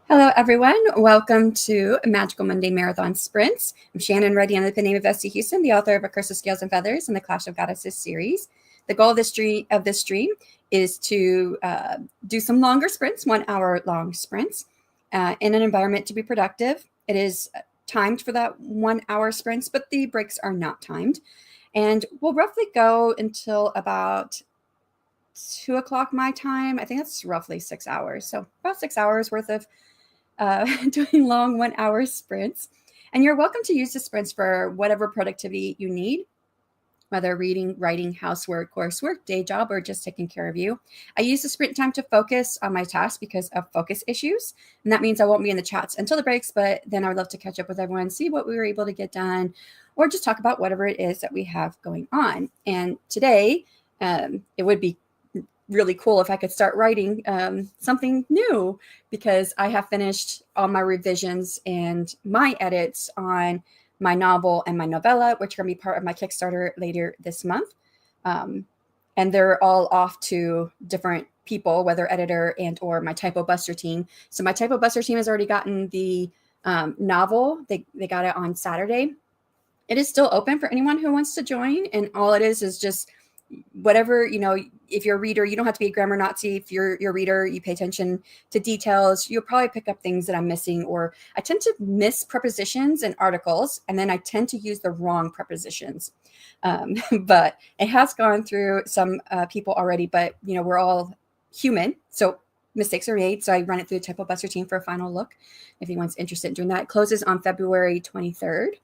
Hello, everyone. Welcome to Magical Monday Marathon Sprints. I'm Shanon, ready under the name of SC Huston, the author of A Curse of Scales and Feathers and the Clash of Goddesses series. The goal of this stream is to do some longer sprints, 1 hour long sprints, in an environment to be productive. It is timed for that 1 hour sprints, but the breaks are not timed. And we'll roughly go until about 2 o'clock my time. I think that's roughly 6 hours. So about 6 hours worth of doing long 1 hour sprints. And you're welcome to use the sprints for whatever productivity you need, whether reading, writing, housework, coursework, day job, or just taking care of you. I use the sprint time to focus on my tasks because of focus issues. And that means I won't be in the chats until the breaks, but then I would love to catch up with everyone, see what we were able to get done, or just talk about whatever it is that we have going on. And today, it would be really cool if I could start writing something new, because I have finished all my revisions and my edits on my novel and my novella, which are going to be part of my Kickstarter later this month. And they're all off to different people, whether editor and or my Typo Buster team. So my Typo Buster team has already gotten the novel. They got it on Saturday. It is still open for anyone who wants to join. And all it is just whatever, if you're a reader, you don't have to be a grammar Nazi. If you're a reader, you pay attention to details, you'll probably pick up things that I'm missing, or I tend to miss prepositions in articles, and then I tend to use the wrong prepositions. But it has gone through some people already, but we're all human. So mistakes are made. So I run it through the Typo Buster team for a final look. If anyone's interested in doing that, it closes on February 23rd.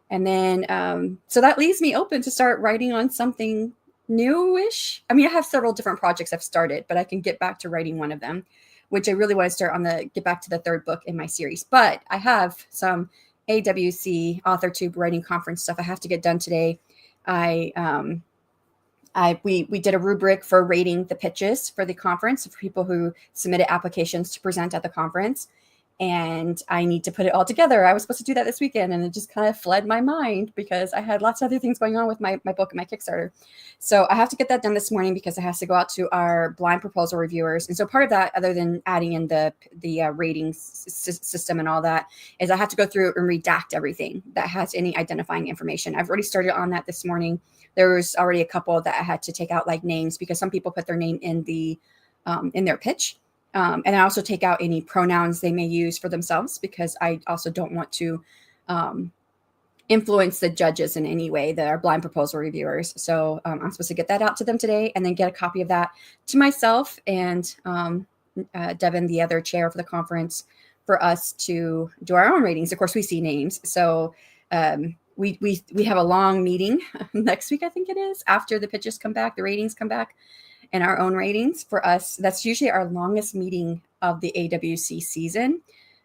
And then, so that leaves me open to start writing on something newish. I mean, I have several different projects I've started, but I can get back to writing one of them, which I really want to start on get back to the third book in my series. But I have some AWC AuthorTube writing conference stuff I have to get done today. We did a rubric for rating the pitches for the conference for people who submitted applications to present at the conference. And I need to put it all together. I was supposed to do that this weekend, and it just kind of fled my mind because I had lots of other things going on with my book and my Kickstarter. So I have to get that done this morning because it has to go out to our blind proposal reviewers. And so part of that, other than adding in the rating system and all that, is I have to go through and redact everything that has any identifying information. I've already started on that this morning. There was already a couple that I had to take out, like names, because some people put their name in in their pitch. And I also take out any pronouns they may use for themselves, because I also don't want to influence the judges in any way that are blind proposal reviewers. So I'm supposed to get that out to them today, and then get a copy of that to myself and Devin, the other chair for the conference, for us to do our own ratings. Of course, we see names. So we have a long meeting next week, I think it is, after the pitches come back, the ratings come back, and our own ratings. For us, that's usually our longest meeting of the AWC season.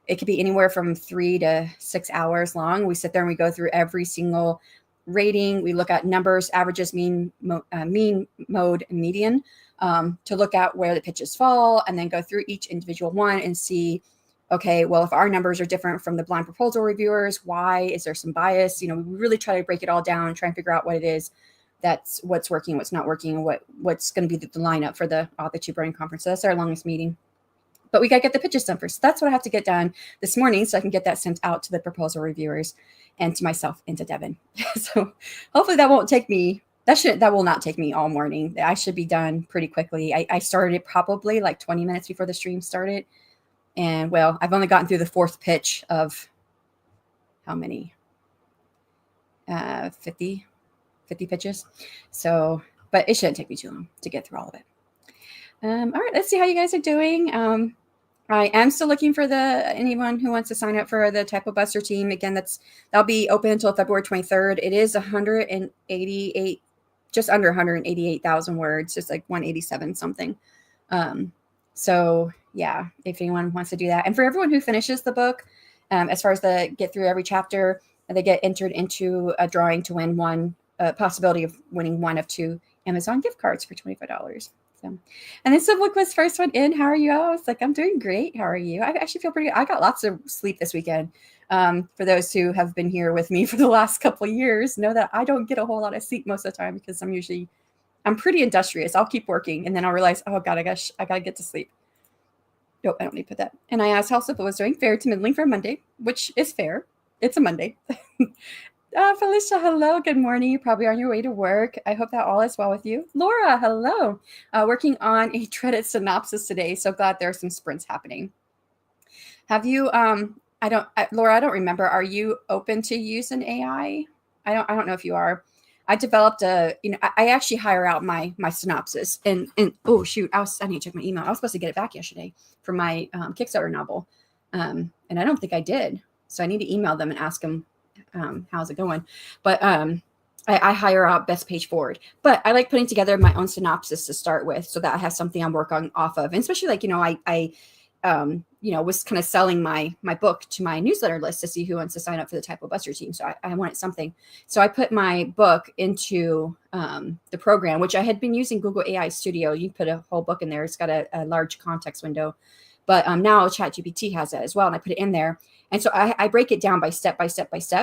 It could be anywhere from 3 to 6 hours long. We sit there and we go through every single rating. We look at numbers, averages, mean, mode, and median, to look at where the pitches fall, and then go through each individual one and see, okay, well, if our numbers are different from the blind proposal reviewers, why? Is there some bias? We really try to break it all down and try and figure out what it is that's what's working, what's not working, and what's going to be the lineup for the AuthorTube Writing Conference. So that's our longest meeting. But we got to get the pitches done first. So that's what I have to get done this morning, so I can get that sent out to the proposal reviewers and to myself and to Devin. So hopefully that won't take me, that will not take me all morning. I should be done pretty quickly. I started it probably like 20 minutes before the stream started. And well, I've only gotten through the fourth pitch of how many? 50 pitches. So, but it shouldn't take me too long to get through all of it. All right, let's see how you guys are doing. I am still looking for anyone who wants to sign up for the Typo Buster team. Again, that'll be open until February 23rd. It is 188, just under 188,000 words, just like 187 something. So yeah, if anyone wants to do that. And for everyone who finishes the book, as far as get through every chapter, they get entered into a drawing to win possibility of winning one of 2 Amazon gift cards for $25. So, and then Civil was first one in. How are you? I was like, I'm doing great. How are you? I actually feel pretty good. I got lots of sleep this weekend. For those who have been here with me for the last couple of years, know that I don't get a whole lot of sleep most of the time, because I'm pretty industrious. I'll keep working, and then I'll realize, oh God, I gotta get to sleep. Nope, I don't need to put that. And I asked how Simple was doing. Fair to middling for a Monday, which is fair. It's a Monday. Felicia, hello. Good morning. You're probably on your way to work. I hope that all is well with you. Laura, hello. Working on a dreaded synopsis today. So glad there are some sprints happening. Have you, Laura, I don't remember. Are you open to use an AI? I don't know if you are. I developed I actually hire out my synopsis and oh shoot, I need to check my email. I was supposed to get it back yesterday for my Kickstarter novel. And I don't think I did. So I need to email them and ask them, how's it going? But I hire out Best Page Forward, but I like putting together my own synopsis to start with so that I have something I'm working off of. And especially like, I was kind of selling my book to my newsletter list to see who wants to sign up for the Typo Buster team. So I wanted something. So I put my book into the program, which I had been using Google AI Studio. You put a whole book in there. It's got a large context window. But now ChatGPT has that as well. And I put it in there. And so I break it down by step,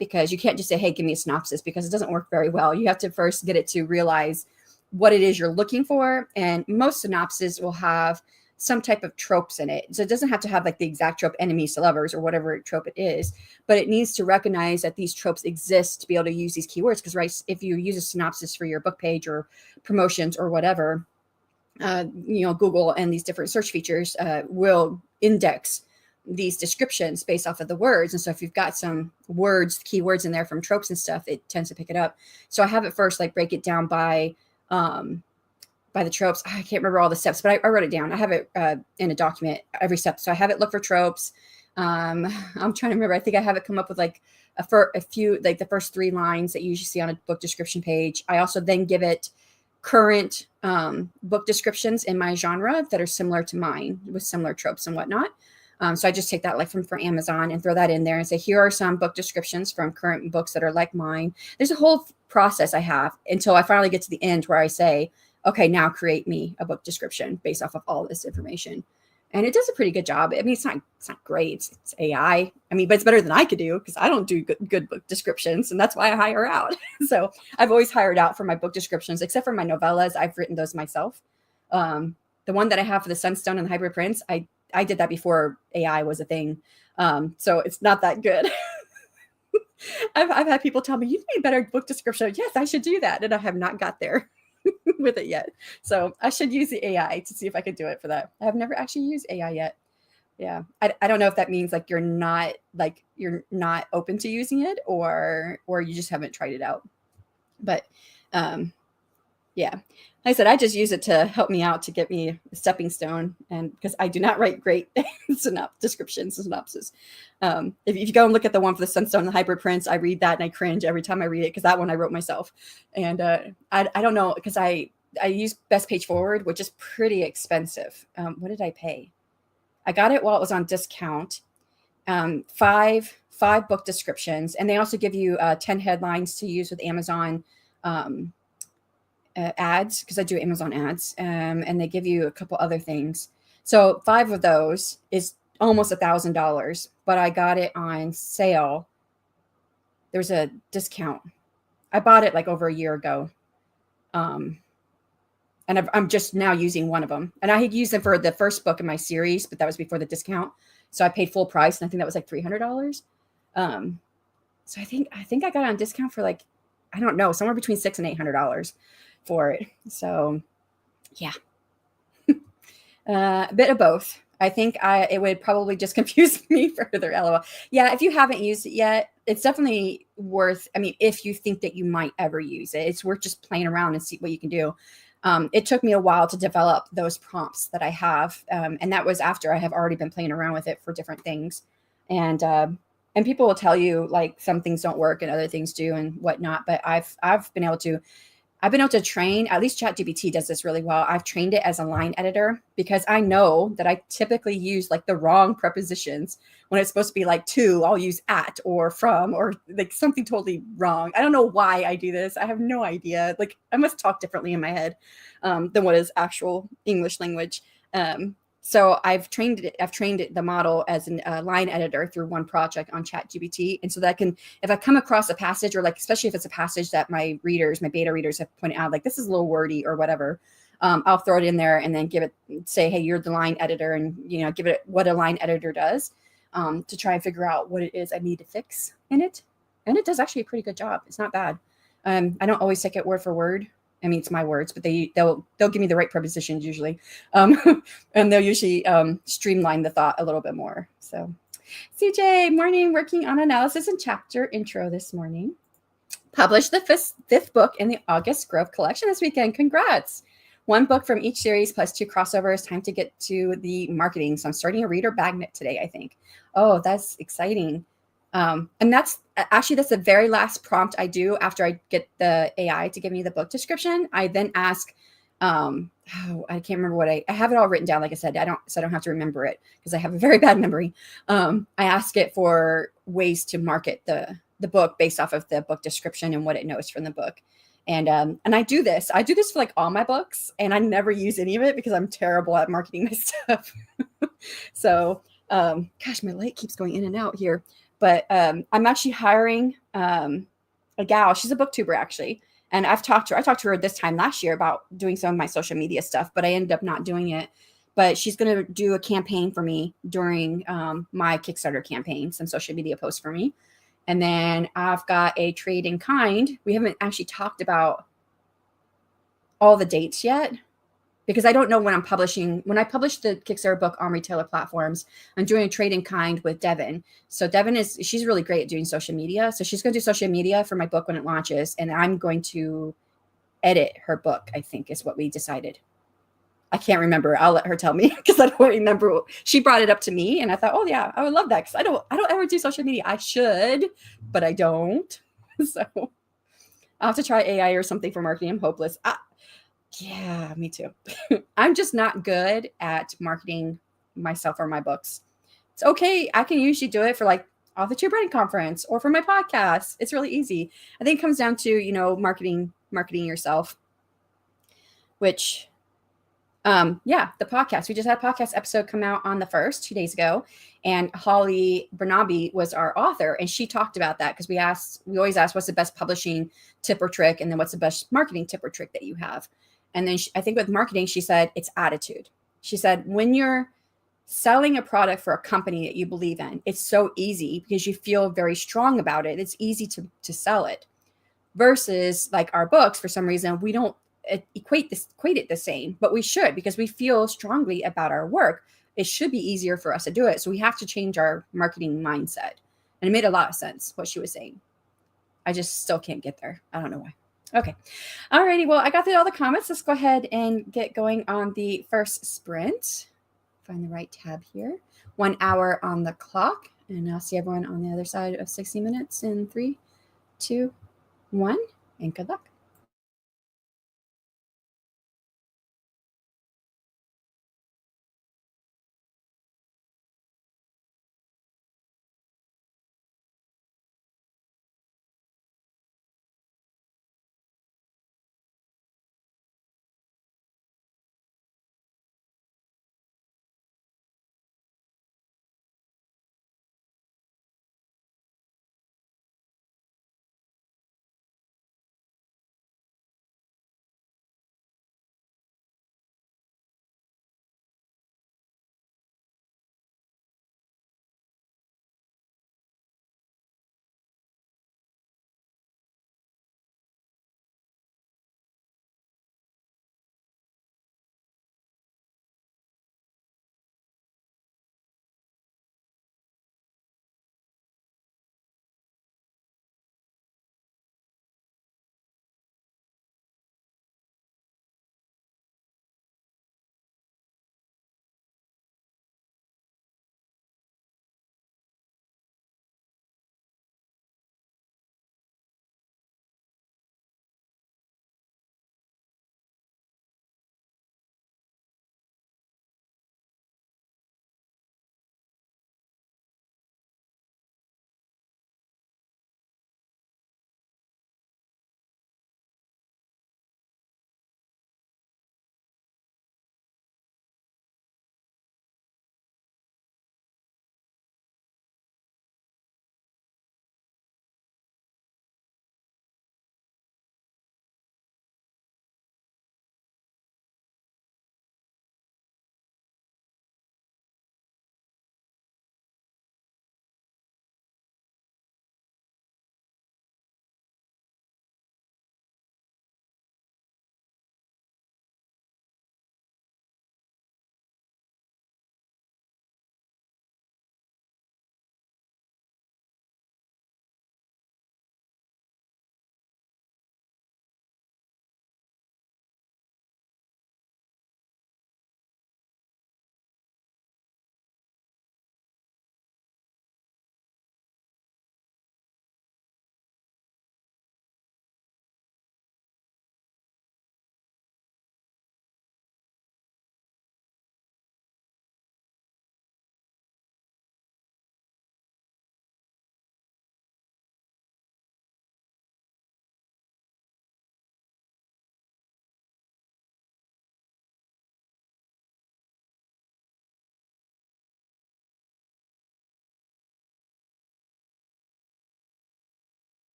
because you can't just say, hey, give me a synopsis, because it doesn't work very well. You have to first get it to realize what it is you're looking for. And most synopses will have some type of tropes in it. So it doesn't have to have like the exact trope, enemies to lovers or whatever trope it is, but it needs to recognize that these tropes exist to be able to use these keywords. Because right, if you use a synopsis for your book page or promotions or whatever, Google and these different search features will index these descriptions based off of the words. And so if you've got some keywords in there from tropes and stuff, it tends to pick it up. So I have it first, like break it down by the tropes. I can't remember all the steps, but I wrote it down. I have it in a document, every step. So I have it look for tropes. I'm trying to remember. I think I have it come up with like a few, like the first 3 lines that you usually see on a book description page. I also then give it current book descriptions in my genre that are similar to mine with similar tropes and whatnot. So I just take that like from Amazon and throw that in there and say, here are some book descriptions from current books that are like mine. There's a whole process I have until I finally get to the end where I say, okay, now create me a book description based off of all this information. And it does a pretty good job. I mean, it's not great. It's AI. I mean, but it's better than I could do because I don't do good book descriptions. And that's why I hire out. So I've always hired out for my book descriptions, except for my novellas. I've written those myself. The one that I have for the Sunstone and the Hybrid Prince, I did that before AI was a thing. So it's not that good. I've had people tell me, you need a better book description. Yes, I should do that. And I have not got there with it yet. So I should use the AI to see if I could do it for that. I have never actually used AI yet. Yeah. I don't know if that means like you're not open to using it or you just haven't tried it out. But yeah. Like I said, I just use it to help me out, to get me a stepping stone. And because I do not write great descriptions and synopsis. If you go and look at the one for the Sunstone and the Hybrid Prince, I read that and I cringe every time I read it because that one I wrote myself. And I don't know, because I use Best Page Forward, which is pretty expensive. What did I pay? I got it while it was on discount. 5 book descriptions. And they also give you 10 headlines to use with Amazon ads, because I do Amazon ads, and they give you a couple other things. So 5 of those is almost $1,000, but I got it on sale. There's a discount. I bought it like over a year ago. And I'm just now using one of them. And I had used them for the first book in my series, but that was before the discount. So I paid full price, and I think that was like $300. So I think I got it on discount for like, I don't know, somewhere between $600 and $800 for it. So yeah, a bit of both. I think it would probably just confuse me further. LOL. Yeah, if you haven't used it yet, it's definitely worth. I mean, if you think that you might ever use it, it's worth just playing around and see what you can do. It took me a while to develop those prompts that I have, and that was after I have already been playing around with it for different things. And people will tell you like some things don't work and other things do and whatnot. But I've been able to train, at least ChatGPT does this really well. I've trained it as a line editor because I know that I typically use like the wrong prepositions. When it's supposed to be like to, I'll use at or from or like something totally wrong. I don't know why I do this. I have no idea. Like I must talk differently in my head than what is actual English language. So I've trained the model as a line editor through one project on ChatGPT. And so that if I come across a passage or like, especially if it's a passage that my beta readers have pointed out, like this is a little wordy or whatever, I'll throw it in there and then say, hey, you're the line editor, and give it what a line editor does, to try and figure out what it is I need to fix in it. And it does actually a pretty good job. It's not bad. I don't always take it word for word. I mean, it's my words, but they'll give me the right prepositions usually, and they'll usually streamline the thought a little bit more. So, CJ, morning, working on analysis and chapter intro this morning. Published the fifth book in the August Grove collection this weekend. Congrats! One book from each series plus 2 crossovers. Time to get to the marketing. So I'm starting a reader magnet today, I think. Oh, that's exciting. And that's the very last prompt I do after I get the AI to give me the book description. I then ask, I can't remember what I have it all written down. Like I said, I don't have to remember it because I have a very bad memory. I ask it for ways to market the book based off of the book description and what it knows from the book. And I do this for like all my books, and I never use any of it because I'm terrible at marketing my stuff. So, gosh, my light keeps going in and out here. But I'm actually hiring a gal. She's a booktuber, actually. And I talked to her this time last year about doing some of my social media stuff, but I ended up not doing it. But she's going to do a campaign for me during my Kickstarter campaign, some social media posts for me. And then I've got a trade in kind. We haven't actually talked about all the dates yet, because I don't know when I'm publishing. When I publish the Kickstarter book on retailer platforms, I'm doing a trade in kind with Devin. So Devin she's really great at doing social media. So she's going to do social media for my book when it launches. And I'm going to edit her book, I think is what we decided. I can't remember. I'll let her tell me because I don't remember. She brought it up to me and I thought, oh yeah, I would love that, because I don't ever do social media. I should, but I don't. So I'll have to try AI or something for marketing. I'm hopeless. Yeah, me too. I'm just not good at marketing myself or my books. It's okay. I can usually do it for like Author Tube Writing Conference or for my podcast. It's really easy. I think it comes down to, marketing yourself, which, the podcast. We just had a podcast episode come out on the 1st, 2 days ago. And Holly Bernabe was our author. And she talked about that because we always ask, what's the best publishing tip or trick? And then what's the best marketing tip or trick that you have? And then I think with marketing, she said, it's attitude. She said, when you're selling a product for a company that you believe in, it's so easy because you feel very strong about it. It's easy to sell it, versus like our books, for some reason, we don't equate it the same, but we should, because we feel strongly about our work. It should be easier for us to do it. So we have to change our marketing mindset. And it made a lot of sense what she was saying. I just still can't get there. I don't know why. Okay. Alrighty. Well, I got through all the comments. Let's go ahead and get going on the first sprint. Find the right tab here. 1 hour on the clock. And I'll see everyone on the other side of 60 minutes in 3, 2, 1. And good luck.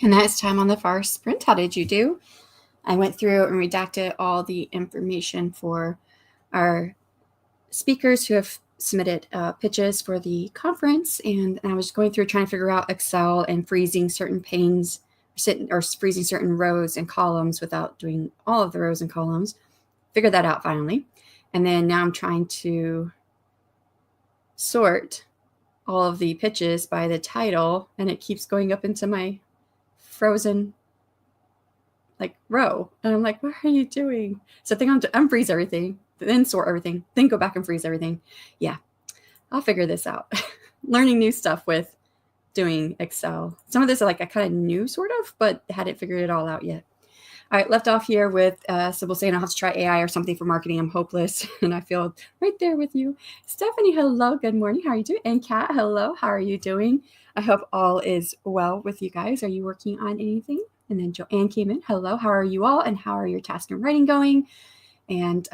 And that is time on the far sprint. How did you do? I went through and redacted all the information for our speakers who have submitted pitches for the conference. And I was going through trying to figure out Excel and freezing certain panes or freezing certain rows and columns without doing all of the rows and columns. Figured that out finally. And then now I'm trying to sort all of the pitches by the title, and it keeps going up into my frozen row. And I'm like, what are you doing? So I think I'm unfreeze everything, then sort everything, then go back and freeze everything. Yeah, I'll figure this out. Learning new stuff with doing Excel. Some of this I kind of knew sort of, but hadn't figured it all out yet. All right, left off here with Sybil saying I'll have to try AI or something for marketing. I'm hopeless. And I feel right there with you. Stephanie, hello. Good morning. How are you doing? And Kat, hello. How are you doing? I hope all is well with you guys. Are you working on anything? And then Joanne came in. Hello. How are you all? And how are your task and writing going? And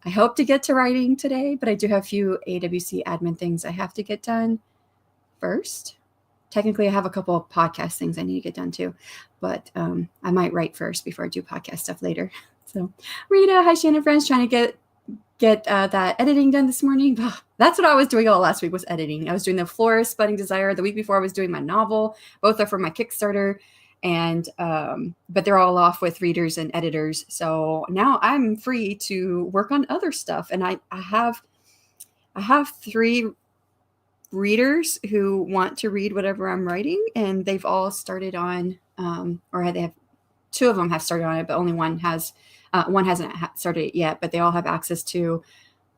I hope to get to writing today, but I do have a few AWC admin things I have to get done first. Technically, I have a couple of podcast things I need to get done too, but I might write first before I do podcast stuff later. So, Rita, hi, Shannon, friends, trying to get that editing done this morning. That's what I was doing all last week was editing. I was doing the Florist Budding Desire. The week before I was doing my novel. Both are for my Kickstarter, and but they're all off with readers and editors. So now I'm free to work on other stuff, and I have 3 readers who want to read whatever I'm writing, and they've all started on, or they have 2 of them have started on it, but only one hasn't started it yet. But they all have access to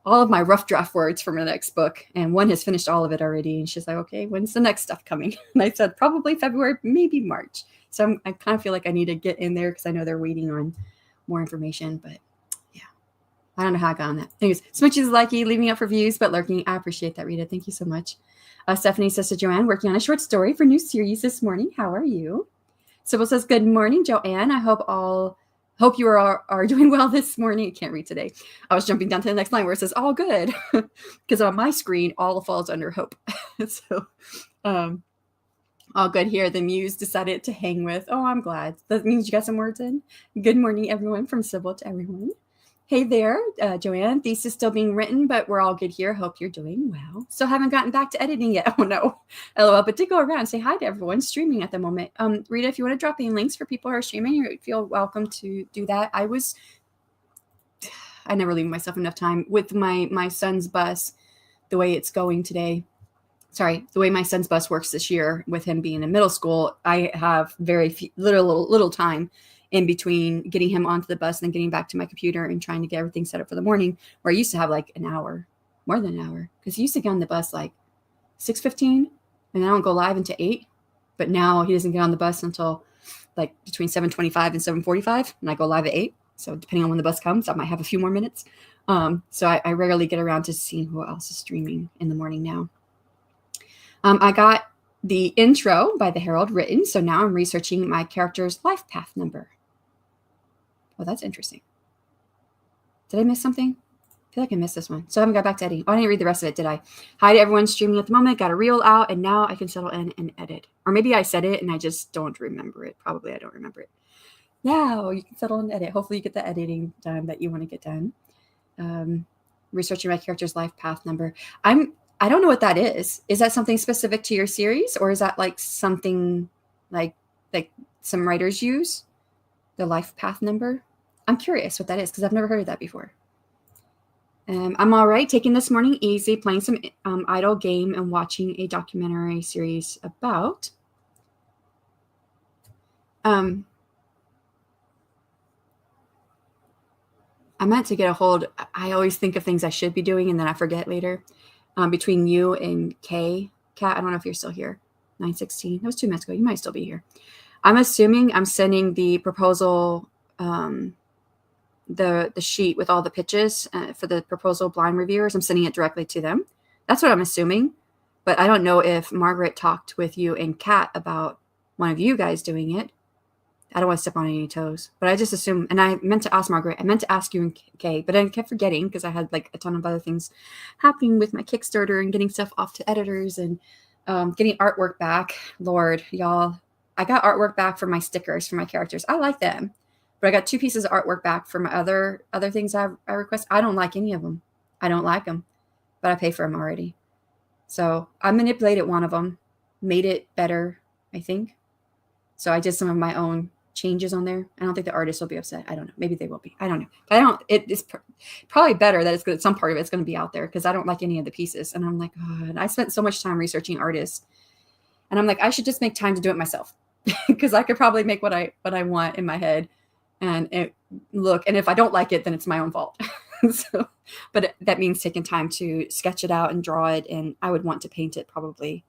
all of my rough draft words for my next book, and one has finished all of it already. And she's like, "Okay, when's the next stuff coming?" And I said, "Probably February, maybe March." So I kind of feel like I need to get in there because I know they're waiting on more information, but. I don't know how I got on that. Anyways, Smoochie is likey, leaving up for views, but lurking. I appreciate that, Rita. Thank you so much. Stephanie says to Joanne, working on a short story for new series this morning. How are you? Sybil says, good morning, Joanne. I hope you are doing well this morning. I can't read today. I was jumping down to the next line where it says, all good. Because on my screen, all falls under hope. So, all good here. The muse decided to hang with. Oh, I'm glad. That means you got some words in. Good morning, everyone, from Sybil to everyone. Hey there, Joanne. Thesis still being written, but we're all good here. Hope you're doing well. Still haven't gotten back to editing yet. Oh no, LOL. But did go around say hi to everyone streaming at the moment. Rita, if you want to drop in links for people who are streaming, you feel welcome to do that. I never leave myself enough time with my son's bus. The way it's going today. Sorry, the way my son's bus works this year, with him being in middle school, I have very little time in between getting him onto the bus and then getting back to my computer and trying to get everything set up for the morning, where I used to have an hour, more than an hour, because he used to get on the bus 6:15, and I don't go live until 8. But now he doesn't get on the bus until between 7:25 and 7:45, and I go live at 8. So depending on when the bus comes, I might have a few more minutes. So I rarely get around to seeing who else is streaming in the morning now. I got the intro by the Herald written, so now I'm researching my character's life path number. Well, that's interesting. Did I miss something? I feel like I missed this one. So I haven't got back to editing. Oh, I didn't read the rest of it, did I? Hi to everyone streaming at the moment. Got a reel out, and now I can settle in and edit. Or maybe I said it, and I just don't remember it. Probably I don't remember it. Now you can settle and edit. Hopefully you get the editing done that you want to get done. Researching my character's life path number. I don't know what that is. Is that something specific to your series, or is that something like some writers use? The life path number? I'm curious what that is because I've never heard of that before. I'm all right. Taking this morning easy, playing some idle game and watching a documentary series about. I meant to get a hold. I always think of things I should be doing and then I forget later. Between you and Kat, I don't know if you're still here. 9:16. That was 2 minutes ago. You might still be here. I'm assuming I'm sending the proposal, the sheet with all the pitches for the proposal blind reviewers. I'm sending it directly to them. That's what I'm assuming. But I don't know if Margaret talked with you and Kat about one of you guys doing it. I don't want to step on any toes, but I just assume, and I meant to ask Margaret, I meant to ask you and Kay, but I kept forgetting because I had a ton of other things happening with my Kickstarter and getting stuff off to editors and getting artwork back. Lord, y'all, I got artwork back for my stickers for my characters. I like them, but I got 2 pieces of artwork back for my other things I request. I don't like any of them. I don't like them, but I pay for them already. So I manipulated one of them, made it better, I think. So I did some of my own changes on there. I don't think the artist will be upset. I don't know. Maybe they will be. I don't know. But it's probably better that it's good. Some part of it's going to be out there because I don't like any of the pieces. And I'm like, oh, I spent so much time researching artists. And I'm like, I should just make time to do it myself because I could probably make what I want in my head and and if I don't like it, then it's my own fault. But that means taking time to sketch it out and draw it. And I would want to paint it probably.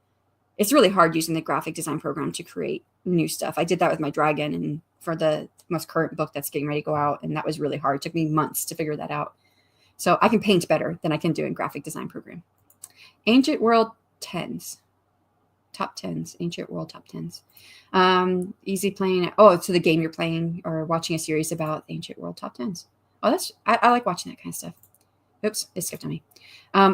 It's really hard using the graphic design program to create new stuff. I did that with my dragon and for the most current book that's getting ready to go out. And that was really hard. It took me months to figure that out. So I can paint better than I can do in graphic design program. Ancient World 10s. Top 10s. Ancient World top 10s. Easy playing. Oh, so the game you're playing or watching a series about Ancient World top 10s. Oh, I like watching that kind of stuff. Oops, it skipped on me.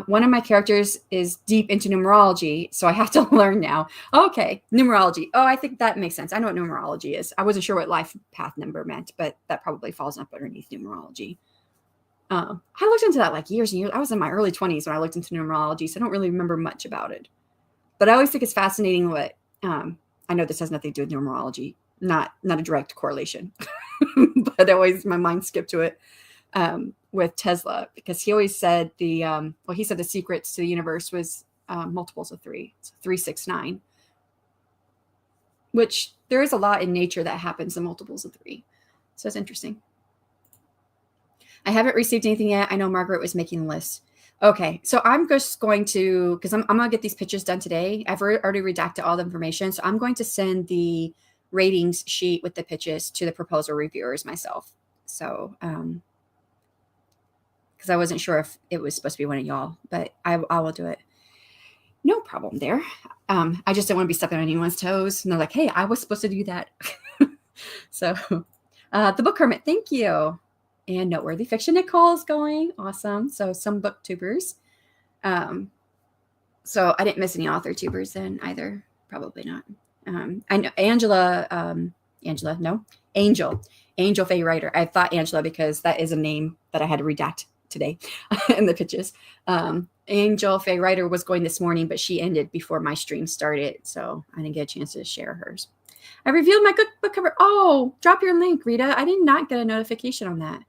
One of my characters is deep into numerology, so I have to learn now. Okay, numerology. Oh, I think that makes sense. I know what numerology is. I wasn't sure what life path number meant, but that probably falls up underneath numerology. I looked into that like years and years. I was in my early 20s when I looked into numerology, so I don't really remember much about it. But I always think it's fascinating what I know this has nothing to do with numerology, not a direct correlation, but always my mind skipped to it. With Tesla, because he always said he said the secrets to the universe was multiples of 3, so 3, 6, 9, which there is a lot in nature that happens in multiples of 3. So it's interesting. I haven't received anything yet. I know Margaret was making a list. Okay, so I'm just going to, because I'm going to get these pitches done today. I've already redacted all the information, so I'm going to send the ratings sheet with the pitches to the proposal reviewers myself. So, because I wasn't sure if it was supposed to be one of y'all, but I will do it. No problem there. I just don't want to be stepping on anyone's toes. And they're like, hey, I was supposed to do that. So the book hermit, thank you. And Noteworthy Fiction, Nicole's going. Awesome. So some booktubers. So I didn't miss any author tubers then either. Probably not. I know Angel Faye Writer. I thought Angela because that is a name that I had to redact today in the pitches. Angel Faye Writer was going this morning, but she ended before my stream started, so I didn't get a chance to share hers. I revealed my book cover. Oh, drop your link, Rita. I did not get a notification on that.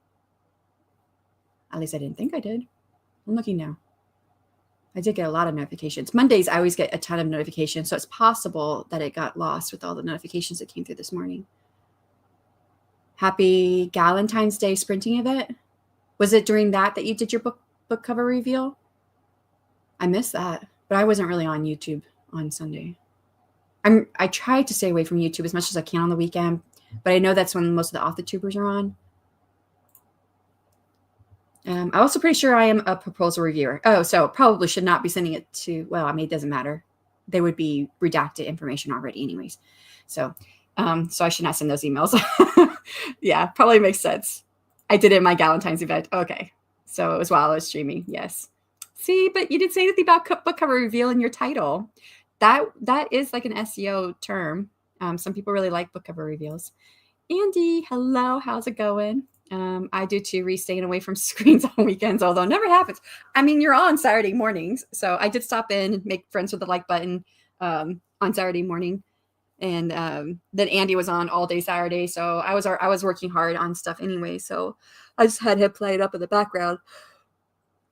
At least I didn't think I did. I'm looking now. I did get a lot of notifications. Mondays, I always get a ton of notifications, so it's possible that it got lost with all the notifications that came through this morning. Happy Galentine's Day sprinting event. Was it during that you did your book cover reveal? I missed that, but I wasn't really on YouTube on Sunday. I try to stay away from YouTube as much as I can on the weekend, but I know that's when most of the author tubers are on. I'm also pretty sure I am a proposal reviewer. Oh, so probably should not be sending it to, well, I mean, it doesn't matter. They would be redacted information already anyways. So I should not send those emails. Yeah, probably makes sense. I did it in my Galentine's event. Okay. So it was while I was streaming. Yes. See, but you didn't say anything about book cover reveal in your title. That is like an SEO term. Some people really like book cover reveals. Andy, hello. How's it going? I do too, staying away from screens on weekends, although it never happens. I mean, you're on Saturday mornings. So I did stop in and make friends with the like button on Saturday morning. And then Andy was on all day Saturday. So I was working hard on stuff anyway. So I just had him play it up in the background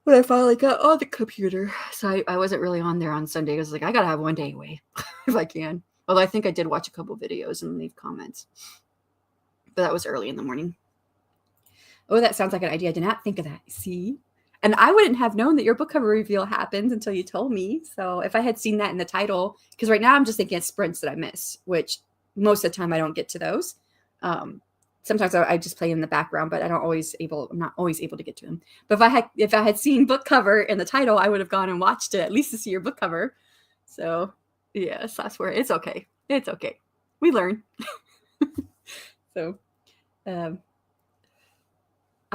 when I finally got on the computer. So I wasn't really on there on Sunday. I was like, I got to have one day away if I can. Although I think I did watch a couple videos and leave comments. But that was early in the morning. Oh, that sounds like an idea. I did not think of that. See? And I wouldn't have known that your book cover reveal happens until you told me. So if I had seen that in the title, because right now I'm just thinking of sprints that I miss, which most of the time I don't get to those. Sometimes I just play in the background, but I'm not always able to get to them. But if I had seen book cover in the title, I would have gone and watched it at least to see your book cover. So yes, that's where it's okay. It's okay. We learn. So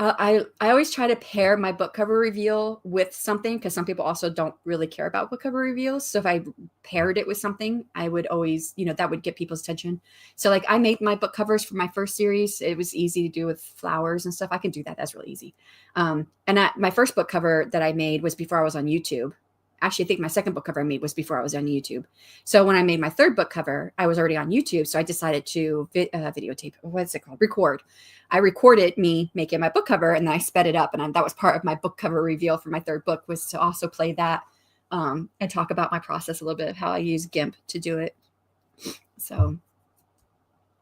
I always try to pair my book cover reveal with something, because some people also don't really care about book cover reveals. So if I paired it with something, I would always, that would get people's attention. So like I made my book covers for my first series. It was easy to do with flowers and stuff. I can do that. That's really easy. My first book cover that I made was before I was on YouTube. Actually, I think my second book cover I made was before I was on YouTube. So when I made my third book cover, I was already on YouTube. So I decided to videotape. What's it called? Record. I recorded me making my book cover, and then I sped it up. And that was part of my book cover reveal for my third book, was to also play that and talk about my process a little bit of how I use GIMP to do it. So,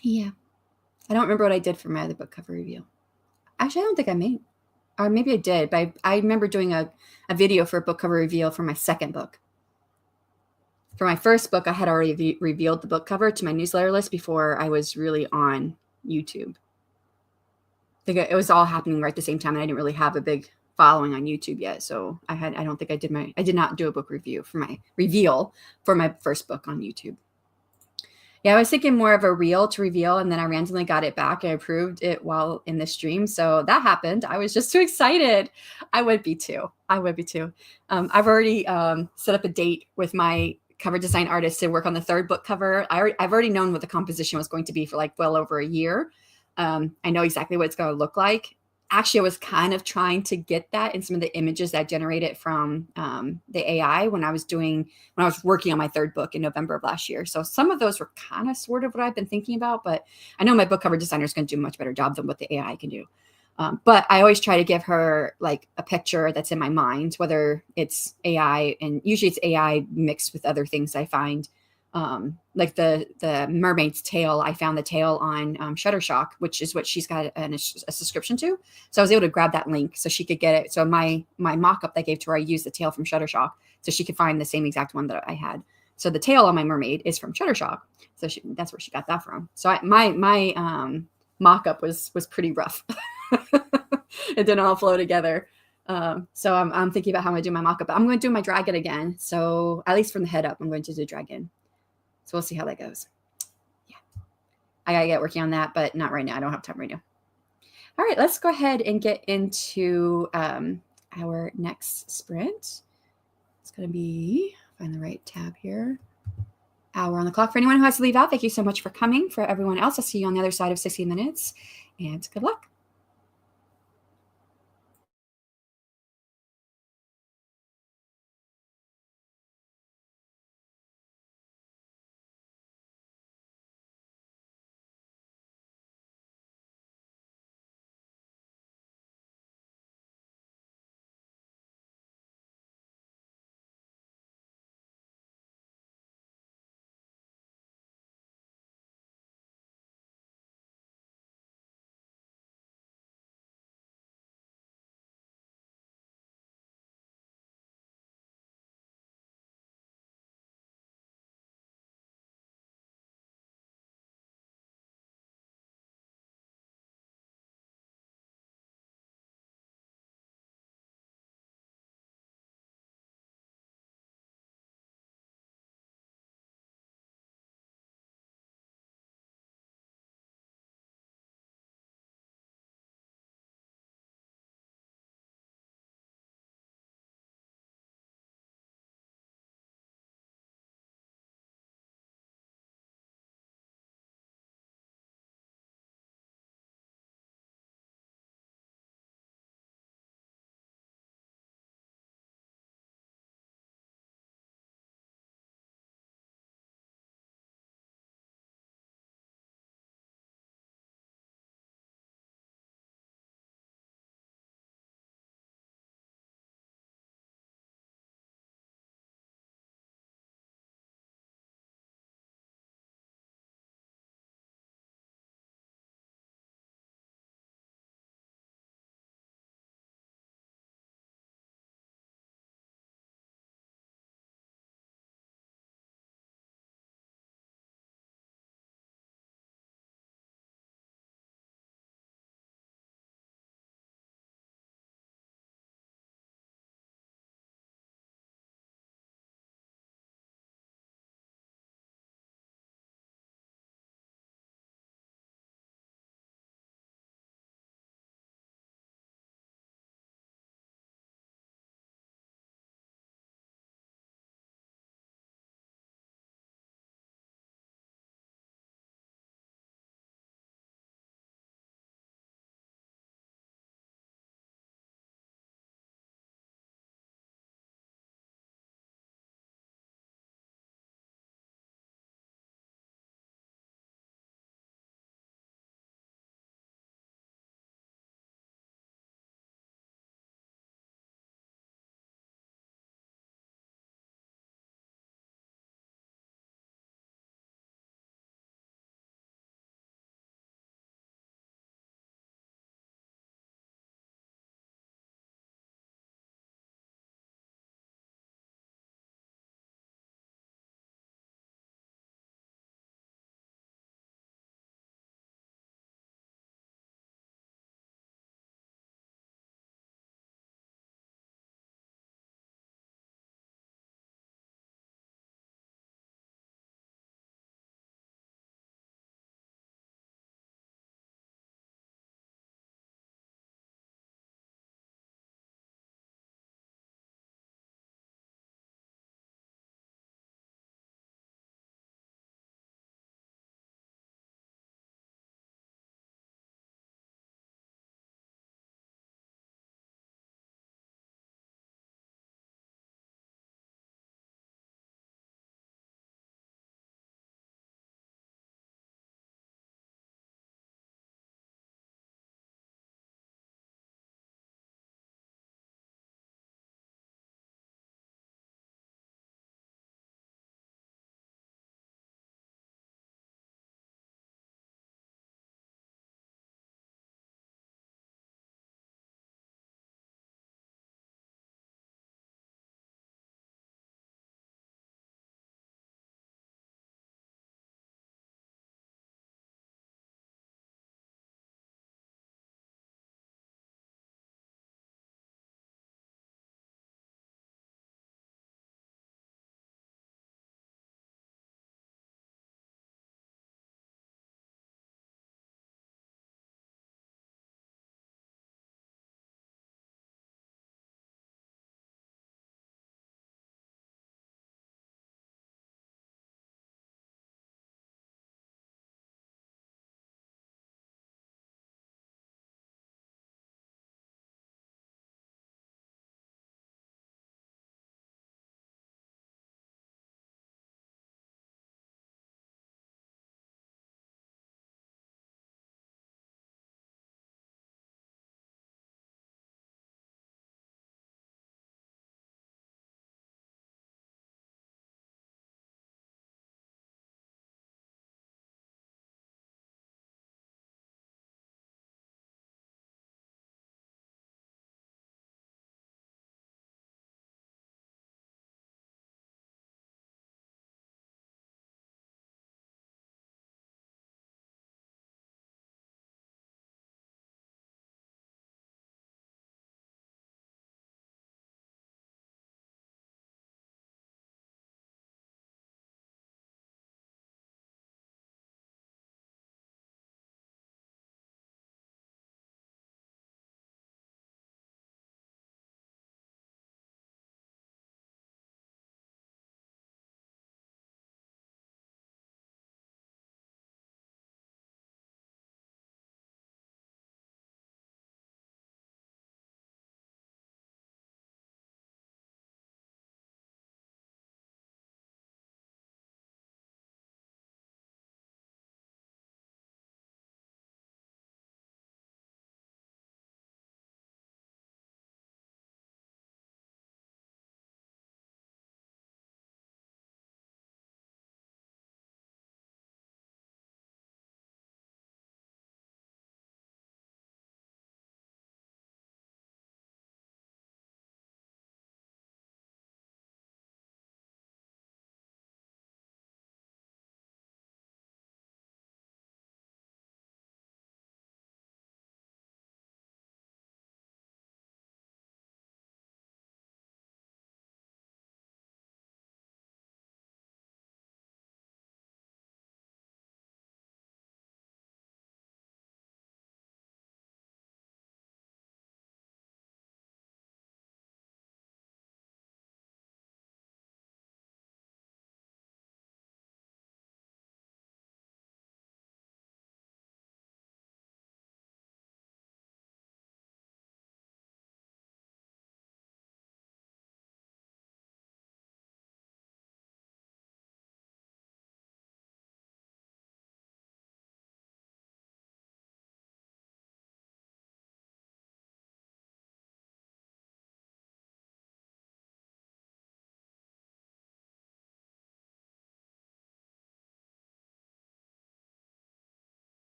yeah. I don't remember what I did for my other book cover reveal. Actually, I don't think I made, or maybe I did, but I remember doing a video for a book cover reveal for my second book. For my first book, I had already revealed the book cover to my newsletter list before I was really on YouTube. I think it was all happening right at the same time, and I didn't really have a big following on YouTube yet. So I don't think I did not do a book review for my reveal for my first book on YouTube. Yeah, I was thinking more of a reel to reveal, and then I randomly got it back and approved it while in the stream. So that happened. I was just too excited. I would be too. I've already set up a date with my cover design artist to work on the third book cover. I've already known what the composition was going to be for like well over a year. I know exactly what it's going to look like. Actually, I was kind of trying to get that in some of the images that I generated from the AI when I was working on my third book in November of last year. So some of those were kind of sort of what I've been thinking about, but I know my book cover designer is going to do a much better job than what the AI can do. But I always try to give her like a picture that's in my mind, whether it's AI, and usually it's AI mixed with other things I find. Like the mermaid's tail, I found the tail on Shutterstock, which is what she's got a subscription to. So I was able to grab that link so she could get it. So my mock-up that I gave to her, I used the tail from Shutterstock so she could find the same exact one that I had. So the tail on my mermaid is from Shutterstock. So that's where she got that from. So my mock-up was pretty rough. It didn't all flow together. So I'm thinking about how I'm going to do my mock-up. I'm going to do my dragon again. So at least from the head up, I'm going to do dragon. So we'll see how that goes. Yeah. I got to get working on that, but not right now. I don't have time right now. All right, let's go ahead and get into our next sprint. It's going to be, find the right tab here. Hour on the clock. For anyone who has to leave out, thank you so much for coming. For everyone else, I'll see you on the other side of 60 minutes, and good luck.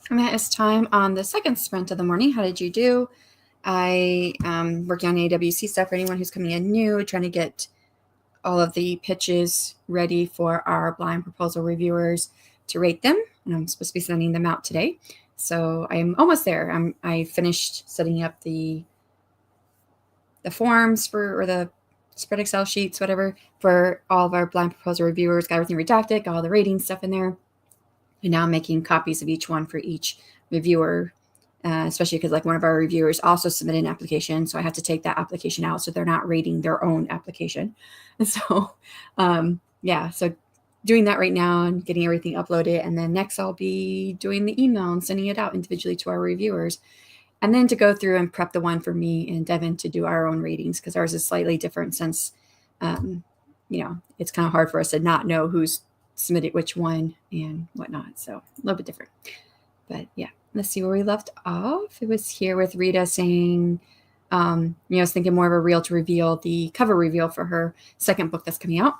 And that is time on the second sprint of the morning. How did you do? I working on AWC stuff for anyone who's coming in new, trying to get all of the pitches ready for our blind proposal reviewers to rate them. And I'm supposed to be sending them out today. So I'm almost there. I finished setting up the forms or the spread Excel sheets, whatever, for all of our blind proposal reviewers, got everything redacted, got all the rating stuff in there. And now I'm making copies of each one for each reviewer, especially because like one of our reviewers also submitted an application. So I have to take that application out so they're not rating their own application. And so, so doing that right now and getting everything uploaded. And then next I'll be doing the email and sending it out individually to our reviewers. And then to go through and prep the one for me and Devin to do our own ratings, because ours is slightly different since, it's kind of hard for us to not know who's submitted which one and whatnot. So a little bit different. But yeah, let's see where we left off. It was here with Rita saying, I was thinking more of a reel to reveal the cover reveal for her second book that's coming out.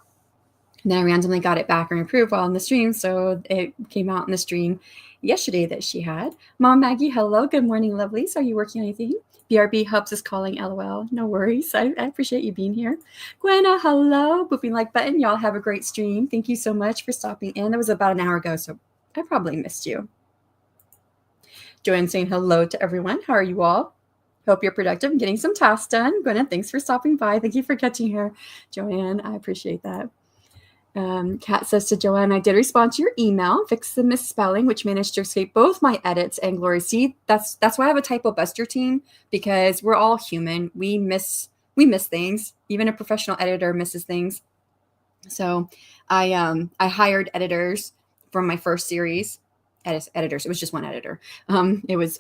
And then I randomly got it back and approved while in the stream. So it came out in the stream yesterday that she had. Mom Maggie, hello. Good morning, lovelies. Are you working on anything? BRB Hubs is calling, LOL. No worries. I appreciate you being here. Gwenna, hello. Booping like button. Y'all have a great stream. Thank you so much for stopping in. That was about an hour ago, so I probably missed you. Joanne saying hello to everyone. How are you all? Hope you're productive and getting some tasks done. Gwenna, thanks for stopping by. Thank you for catching here, Joanne. I appreciate that. Kat says to Joanne, I did respond to your email, fix the misspelling, which managed to escape both my edits and Glory. See, that's why I have a typo buster team, because we're all human. We miss things. Even a professional editor misses things. So I hired editors from my first series. Editors. It was just one editor. It was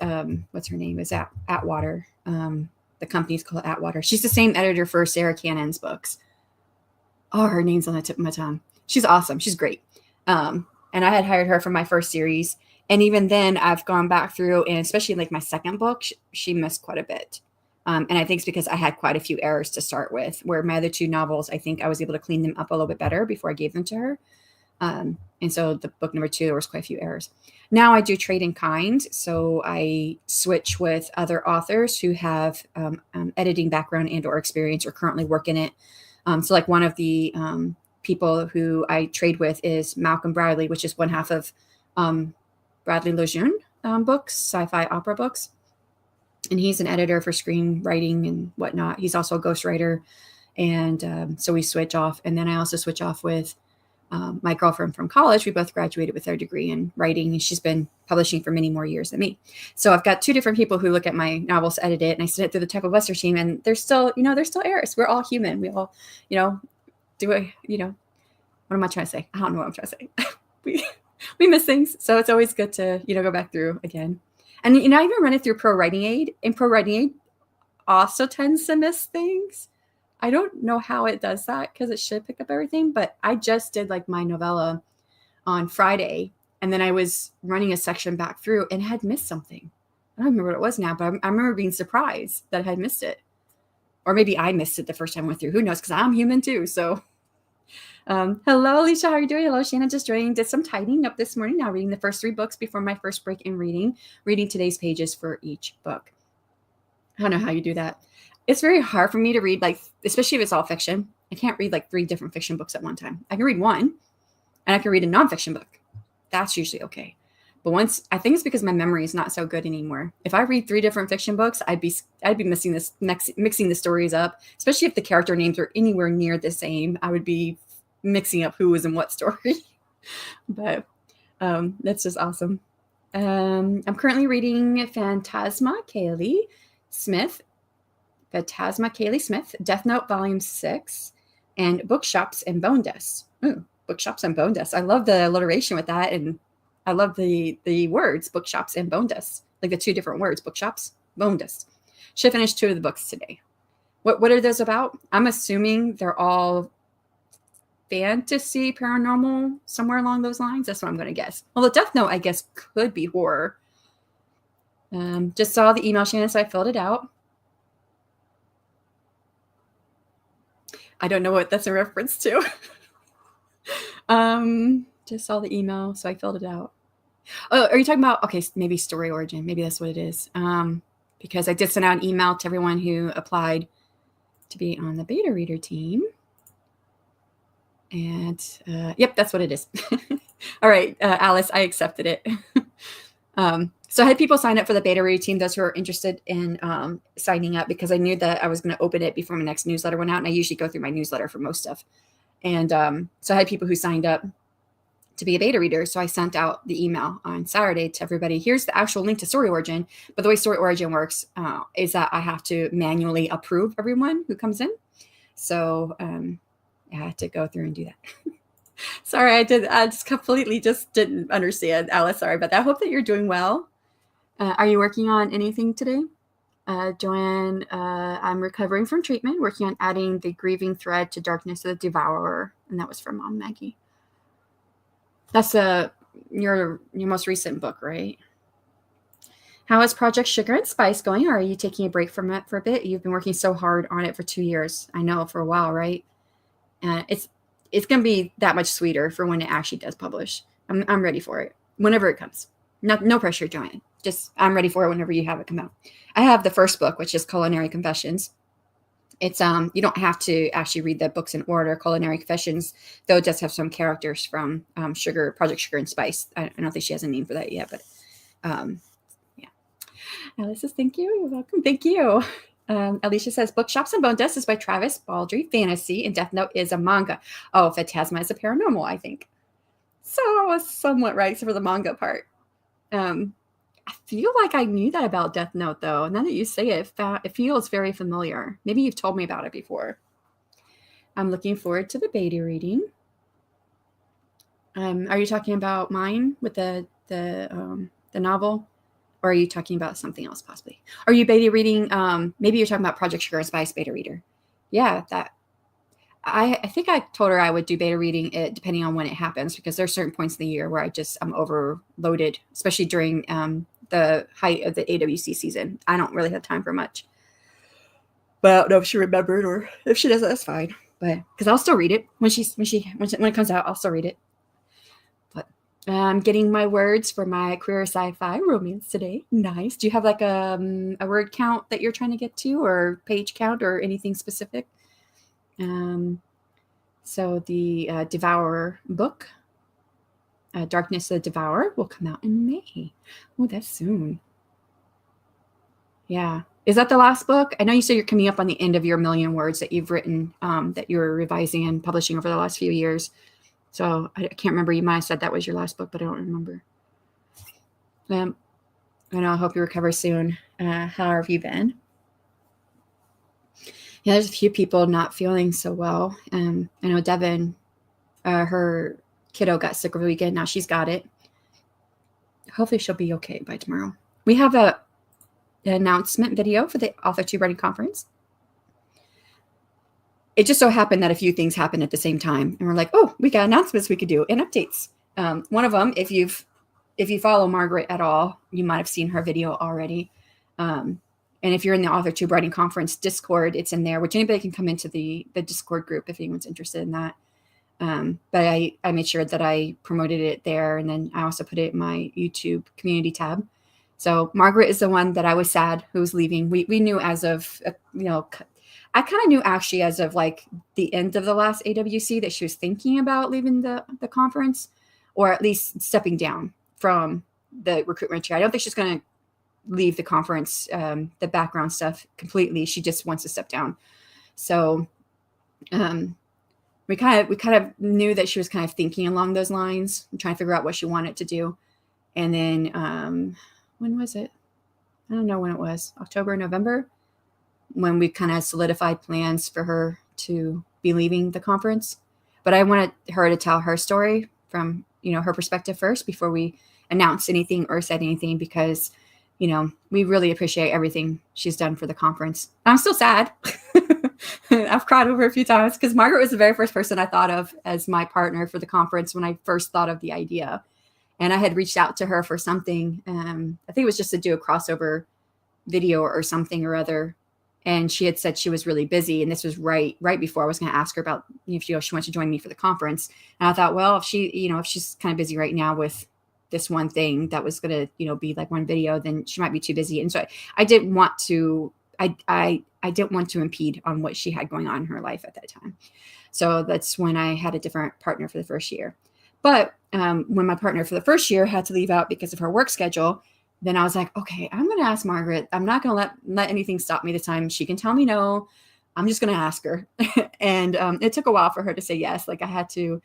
what's her name? It was Atwater. The company's called Atwater. She's the same editor for Sarah Cannon's books. Oh, her name's on the tip of my tongue. She's awesome. She's great. And I had hired her for my first series. And even then I've gone back through, and especially like my second book, she missed quite a bit. And I think it's because I had quite a few errors to start with, where my other two novels, I think I was able to clean them up a little bit better before I gave them to her. And so the book number 2, there was quite a few errors. Now I do trade in kind. So I switch with other authors who have editing background and or experience or currently work in it. So like one of the people who I trade with is Malcolm Bradley, which is one half of Bradley Lejeune books, sci-fi opera books. And he's an editor for screenwriting and whatnot. He's also a ghostwriter. And so we switch off. And then I also switch off with my girlfriend from college. We both graduated with our degree in writing, and she's been publishing for many more years than me. So I've got 2 different people who look at my novels, edit it, and I send it through the Typo Buster team, and there's still errors. We're all human. We all, what am I trying to say? I don't know what I'm trying to say. we miss things. So it's always good to, go back through again. And, I even run it through Pro Writing Aid, and Pro Writing Aid also tends to miss things. I don't know how it does that, because it should pick up everything, but I just did like my novella on Friday, and then I was running a section back through and had missed something. I don't remember what it was now, but I remember being surprised that I had missed it. Or maybe I missed it the first time I went through. Who knows? Because I'm human too. So hello, Alicia. How are you doing? Hello, Shannon. Just joining. Did some tidying up this morning. Now reading the first 3 books before my first break in reading today's pages for each book. I don't know how you do that. It's very hard for me to read, like, especially if it's all fiction. I can't read like 3 different fiction books at one time. I can read one, and I can read a nonfiction book. That's usually okay. But I think it's because my memory is not so good anymore. If I read 3 different fiction books, I'd be mixing the stories up, especially if the character names are anywhere near the same. I would be mixing up who was in what story. But that's just awesome. I'm currently reading Phantasma Kaylee Smith, Death Note Volume 6, and Bookshops and Bone Dust. Ooh, Bookshops and Bone Dust. I love the alliteration with that, and I love the words Bookshops and Bone Dust, like the 2 different words, Bookshops, Bone Dust. Should finish 2 of the books today. What are those about? I'm assuming they're all fantasy, paranormal, somewhere along those lines. That's what I'm going to guess. Well, the Death Note, I guess, could be horror. Just saw the email, Shannon, so I filled it out. I don't know what that's a reference to. Just saw the email, so I filled it out. Oh, are you talking about, okay, maybe story origin. Maybe that's what it is. Because I did send out an email to everyone who applied to be on the beta reader team. And yep, that's what it is. All right, Alice, I accepted it. So I had people sign up for the beta reader team, those who are interested in signing up, because I knew that I was going to open it before my next newsletter went out. And I usually go through my newsletter for most stuff. And so I had people who signed up to be a beta reader. So I sent out the email on Saturday to everybody. Here's the actual link to Story Origin. But the way Story Origin works is that I have to manually approve everyone who comes in. So I had to go through and do that. Sorry, I just completely didn't understand, Alice. Sorry about that. I hope that you're doing well. Are you working on anything today? Joanne, I'm recovering from treatment, working on adding the grieving thread to Darkness of the Devourer. And that was from Mom Maggie. That's your most recent book, right? How is Project Sugar and Spice going? Or are you taking a break from it for a bit? You've been working so hard on it for 2 years. I know, for a while, right? It's going to be that much sweeter for when it actually does publish. I'm ready for it whenever it comes. No pressure, Joanne. Just I'm ready for it whenever you have it come out. I have the first book, which is Culinary Confessions. It's you don't have to actually read the books in order. Culinary Confessions, though, it does have some characters from Project Sugar and Spice. I don't think she has a name for that yet, but yeah. Alice says, thank you. You're welcome. Thank you. Alicia says, Bookshops and Bone Dust is by Travis Baldry, fantasy, and Death Note is a manga. Oh, Phantasma is a paranormal, I think. So I was somewhat right, except for the manga part. I feel like I knew that about Death Note, though. Now that you say it, it feels very familiar. Maybe you've told me about it before. I'm looking forward to the beta reading. Are you talking about mine with the novel? Or are you talking about something else, possibly? Are you beta reading? Maybe you're talking about Project Sugar and Spice beta reader. Yeah, that. I think I told her I would do beta reading it depending on when it happens, because there are certain points in the year where I'm overloaded, especially during the height of the AWC season. I don't really have time for much. But I don't know if she remembered, or if she doesn't, that's fine. But because I'll still read it when it comes out, I'll still read it. But I'm getting my words for my queer sci-fi romance today. Nice. Do you have like a word count that you're trying to get to, or page count, or anything specific? So the Devourer book, Darkness of the Devourer, will come out in May. Oh, that's soon. Yeah. Is that the last book? I know you said you're coming up on the end of your 1,000,000 words that you've written, that you're revising and publishing over the last few years. So I can't remember. You might have said that was your last book, but I don't remember. I know. I hope you recover soon. How have you been? Yeah, there's a few people not feeling so well. I know Devin, her kiddo got sick over the weekend. Now she's got it. Hopefully she'll be okay by tomorrow. We have an announcement video for the AuthorTube Writing Conference. It just so happened that a few things happened at the same time. And we're like, oh, we got announcements we could do and updates. One of them, if you follow Margaret at all, you might have seen her video already. And if you're in the AuthorTube Writing Conference Discord, it's in there, which anybody can come into the Discord group if anyone's interested in that. But I made sure that I promoted it there. And then I also put it in my YouTube community tab. So Margaret is the one that I was sad who was leaving. We knew as of, I kind of knew actually as of like the end of the last AWC that she was thinking about leaving the conference, or at least stepping down from the recruitment chair. I don't think she's going to leave the conference, the background stuff completely. She just wants to step down. So we kind of knew that she was kind of thinking along those lines and trying to figure out what she wanted to do. And then when was it? I don't know when it was. October, November, when we kind of solidified plans for her to be leaving the conference. But I wanted her to tell her story from, her perspective first before we announced anything or said anything, because we really appreciate everything she's done for the conference. I'm still sad. I've cried over a few times because Margaret was the very first person I thought of as my partner for the conference when I first thought of the idea. And I had reached out to her for something. I think it was just to do a crossover video or something or other. And she had said she was really busy. And this was right before I was going to ask her about if she wanted to join me for the conference. And I thought, well, if she's kind of busy right now with this one thing that was going to, be like one video, then she might be too busy. And so I didn't want to, I didn't want to impede on what she had going on in her life at that time. So that's when I had a different partner for the first year. But when my partner for the first year had to leave out because of her work schedule, then I was like, okay, I'm going to ask Margaret. I'm not going to let anything stop me this time. She can tell me no. I'm just going to ask her. And it took a while for her to say yes. Like I had to,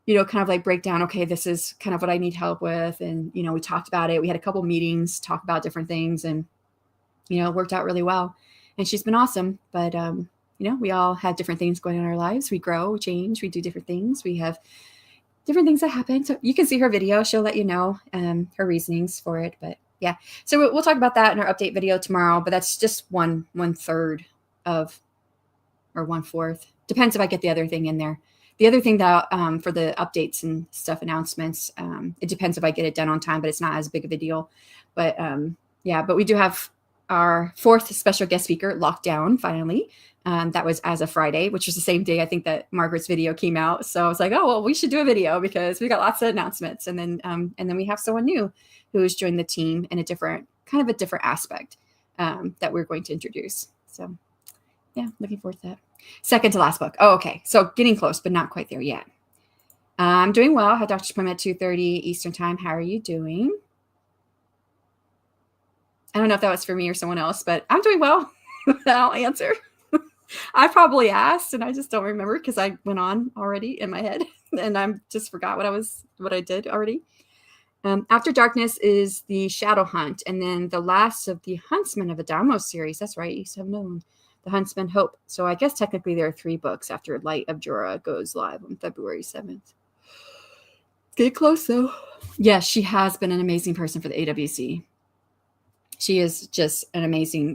kind of like break down, okay, this is kind of what I need help with. And, we talked about it. We had a couple meetings, talk about different things, and, it worked out really well. And she's been awesome. But, we all had different things going on in our lives. We grow, we change, we do different things. We have different things that happen. So you can see her video. She'll let you know her reasonings for it. But yeah, so we'll talk about that in our update video tomorrow. But that's just one third of, or 1/4. Depends if I get the other thing in there. The other thing that for the updates and stuff, announcements, it depends if I get it done on time, but it's not as big of a deal. But yeah, but we do have our 4th special guest speaker locked down finally. That was as of Friday, which was the same day I think that Margaret's video came out. So I was like, oh, well, we should do a video because we got lots of announcements. And then we have someone new who has joined the team in a different aspect that we're going to introduce. So yeah, looking forward to that. Second to last book. Oh, okay. So getting close, but not quite there yet. I'm doing well. I had doctor's appointment at 2:30 Eastern time. How are you doing? I don't know if that was for me or someone else, but I'm doing well. I'll answer. I probably asked and I just don't remember because I went on already in my head and I just forgot what I did already. After Darkness is the Shadow Hunt, and then the last of the Huntsman of the Damo series. That's right, you have known the Huntsman Hope. So I guess technically there are 3 books after Light of Jorah goes live on February 7th. Get close though. Yes, she has been an amazing person for the AWC. She is just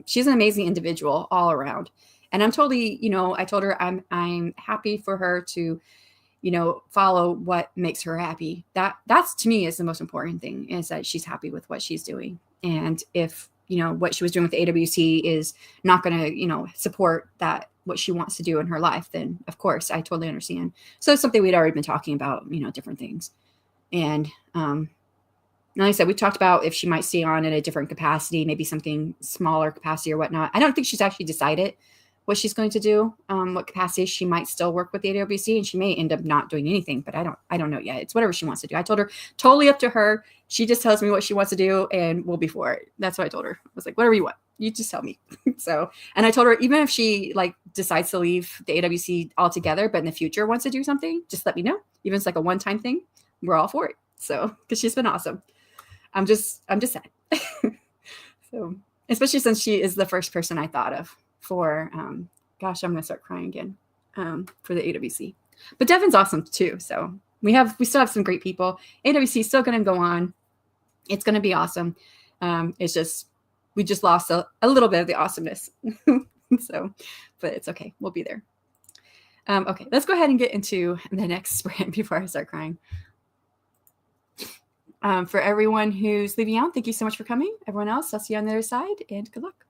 she's an amazing individual all around. And I'm totally, I told her I'm happy for her to, follow what makes her happy. That's to me is the most important thing, is that she's happy with what she's doing. And if, what she was doing with the AWC is not going to, support what she wants to do in her life, then of course I totally understand. So it's something we'd already been talking about, different things. And like I said, we talked about if she might stay on in a different capacity, maybe something smaller capacity or whatnot. I don't think she's actually decided what she's going to do, what capacity she might still work with the AWC, and she may end up not doing anything, but I don't know yet. It's whatever she wants to do. I told her totally up to her. She just tells me what she wants to do and we'll be for it. That's what I told her. I was like, whatever you want, you just tell me. So, and I told her, even if she like decides to leave the AWC altogether, but in the future wants to do something, just let me know. Even if it's like a one-time thing, we're all for it. So, because she's been awesome. I'm just sad. So, especially since she is the first person I thought of for, gosh, I'm going to start crying again, for the AWC. But Devin's awesome too. So we still have some great people. AWC is still going to go on. It's going to be awesome. It's just, we just lost a little bit of the awesomeness. So, but it's okay. We'll be there. Okay, let's go ahead and get into the next sprint before I start crying. For everyone who's leaving out, thank you so much for coming. Everyone else, I'll see you on the other side, and good luck.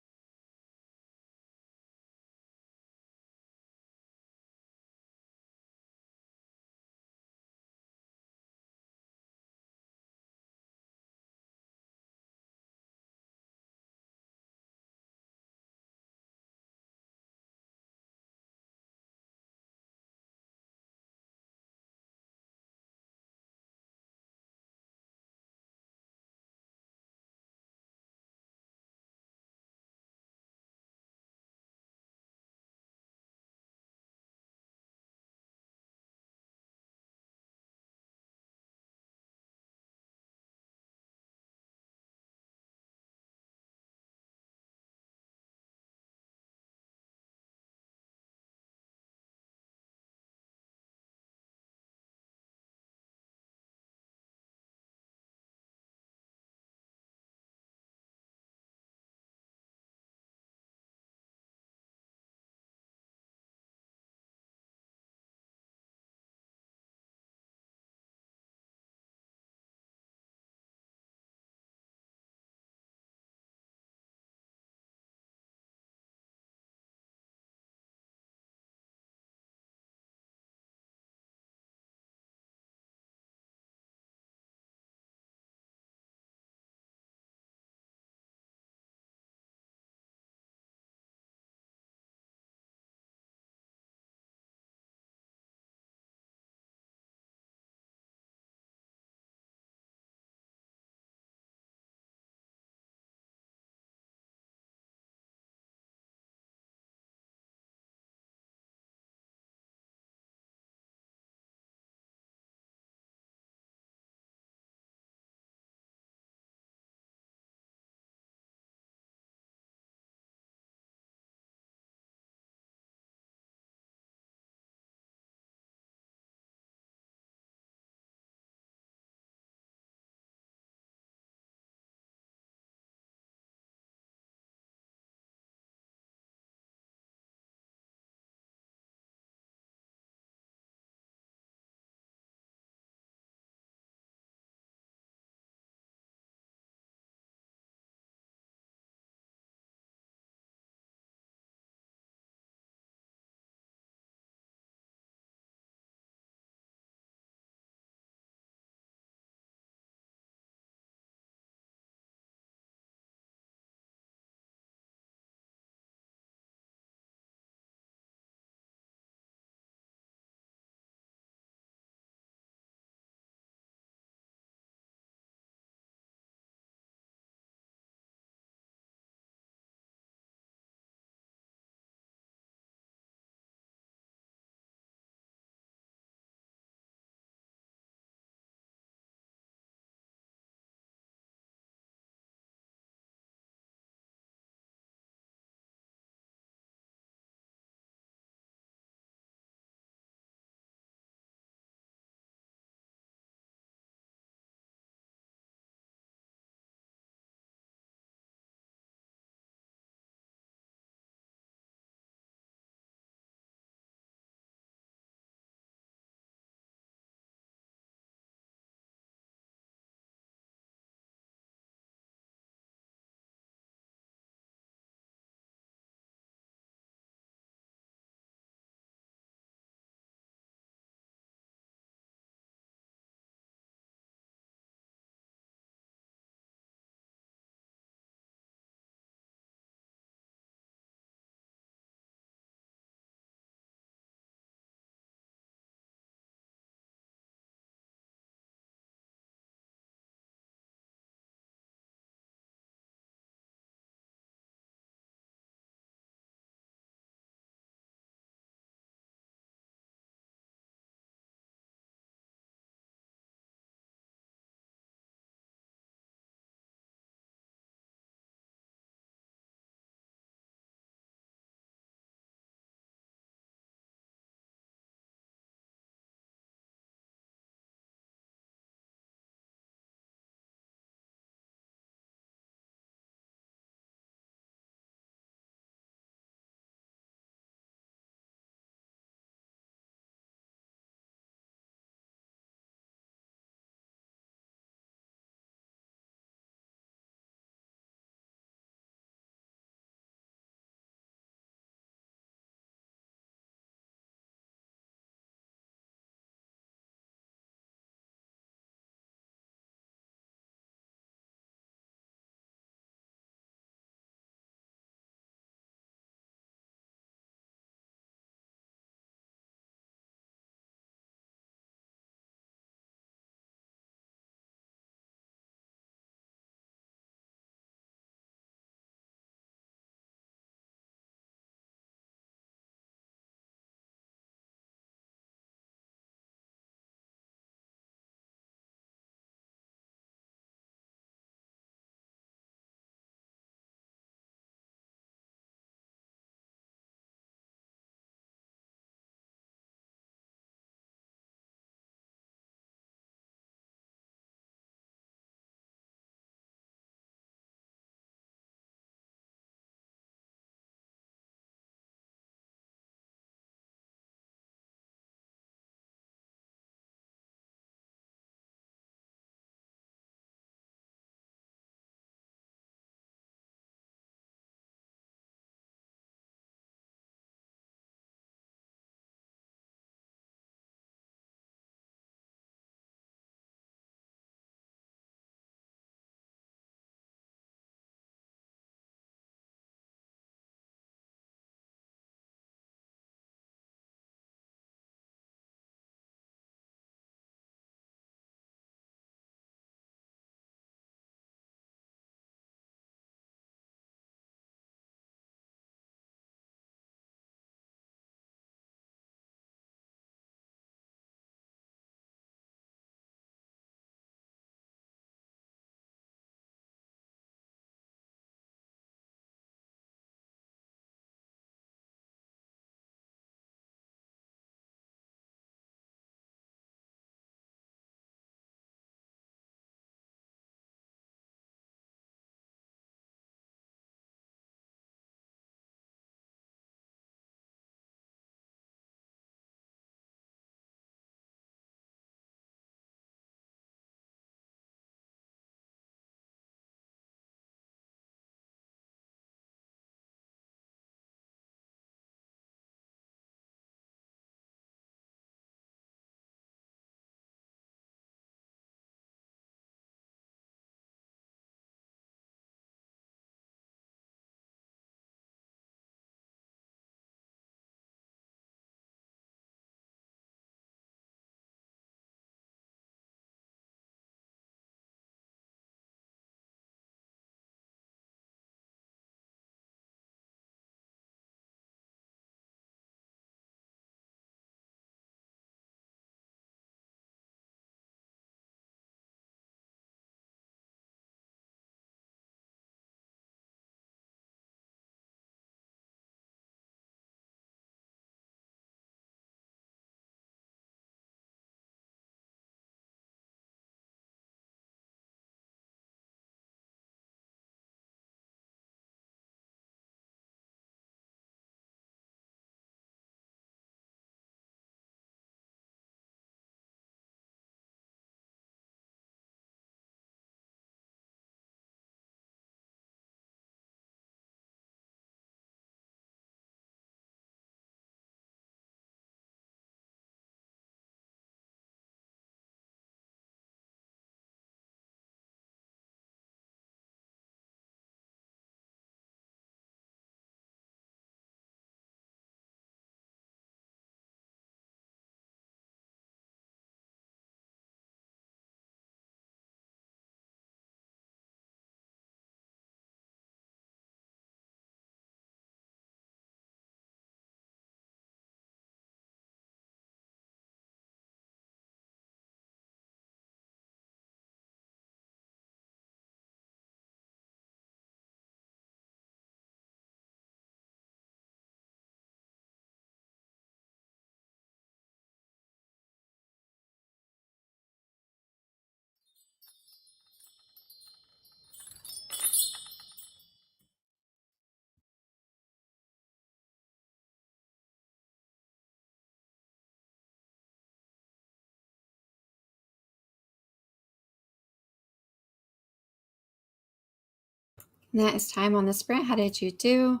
That is time on the sprint. How did you do?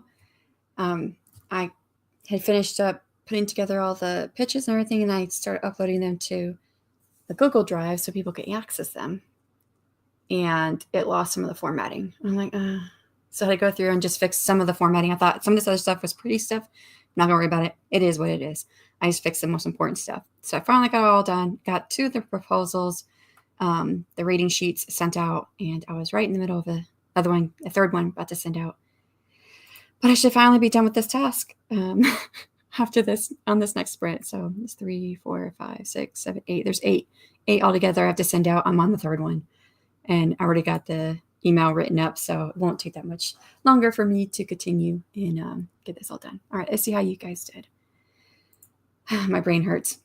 I had finished up putting together all the pitches and everything, and I started uploading them to the Google Drive so people could access them. And it lost some of the formatting. I'm like, so I had to go through and just fix some of the formatting. I thought some of this other stuff was pretty stuff. I'm not gonna worry about it. It is what it is. I just fixed the most important stuff. So I finally got it all done. Got 2 of the proposals, the rating sheets sent out, and I was right in the middle of a third one about to send out. But I should finally be done with this task after this on this next sprint. So it's 3, 4, 5, 6, 7, 8. There's 8 altogether I have to send out. I'm on the third one, and I already got the email written up, so it won't take that much longer for me to continue and get this all done. All right, let's see how you guys did. My brain hurts.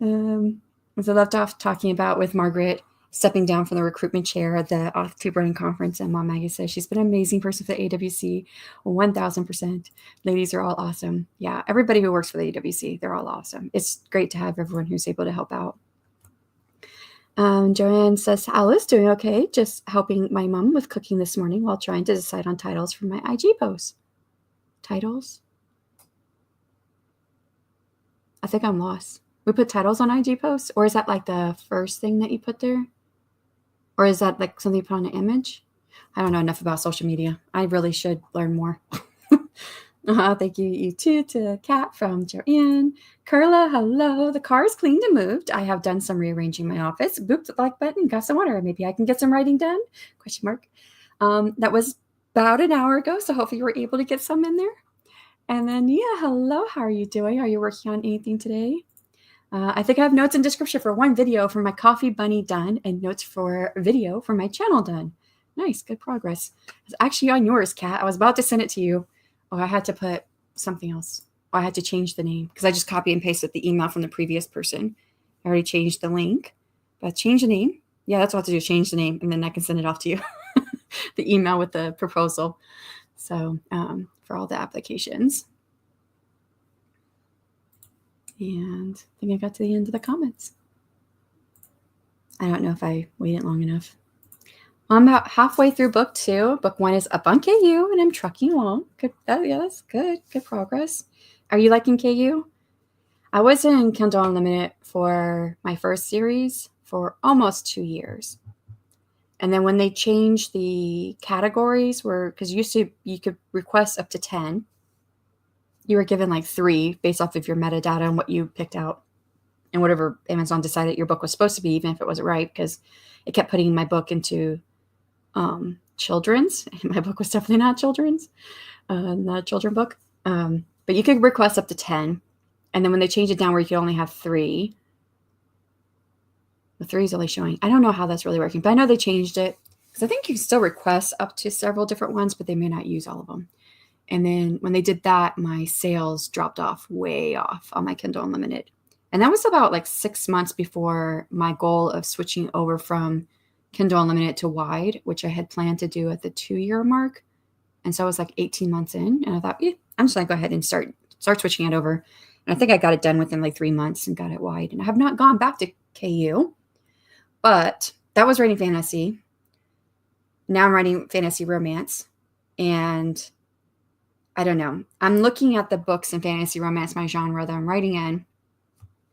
As I left off talking about with Margaret stepping down from the recruitment chair at the October Running Conference, and Mom Maggie says she's been an amazing person for the AWC, 1,000%. Ladies are all awesome. Yeah, everybody who works for the AWC, they're all awesome. It's great to have everyone who's able to help out. Joanne says, Alice, doing okay. Just helping my mom with cooking this morning while trying to decide on titles for my IG posts. Titles? I think I'm lost. We put titles on IG posts? Or is that like the first thing that you put there? Or is that like something you put on an image? I don't know enough about social media. I really should learn more. Thank you too, to Kat from Joanne. Carla, hello. The car is cleaned and moved. I have done some rearranging my office. Booped the like button, got some water. Maybe I can get some writing done? Question mark. That was about an hour ago, so hopefully you were able to get some in there. And then, yeah, hello. How are you doing? Are you working on anything today? I think I have notes and description for one video for my coffee bunny done and notes for video for my channel done. Nice, good progress. It's actually on yours, Kat. I was about to send it to you. Oh, I had to put something else. Oh, I had to change the name because I just copy and pasted the email from the previous person. I already changed the link, but change the name. Yeah, that's what I have to do, change the name, and then I can send it off to you. The email with the proposal. So for all the applications. And I think I got to the end of the comments. I don't know if I waited long enough. I'm about halfway through book 2. Book 1 is up on KU, and I'm trucking along. Good. Yeah, that's good. Good progress. Are you liking KU? I was in Kindle Unlimited for my first series for almost 2 years. And then when they changed the categories, because used to you could request up to 10. You were given like 3 based off of your metadata and what you picked out and whatever Amazon decided your book was supposed to be, even if it wasn't right, because it kept putting my book into children's. My book was definitely not children's, not a children's book. But you could request up to 10. And then when they changed it down where you could only have 3, the 3 is only showing. I don't know how that's really working, but I know they changed it because I think you can still request up to several different ones, but they may not use all of them. And then when they did that, my sales dropped off way off on my Kindle Unlimited. And that was about like 6 months before my goal of switching over from Kindle Unlimited to Wide, which I had planned to do at the 2-year mark. And so I was like 18 months in, and I thought, yeah, I'm just going to go ahead and start switching it over. And I think I got it done within like 3 months and got it Wide. And I have not gone back to KU, but that was writing fantasy. Now I'm writing fantasy romance, and I don't know. I'm looking at the books in fantasy romance, my genre that I'm writing in,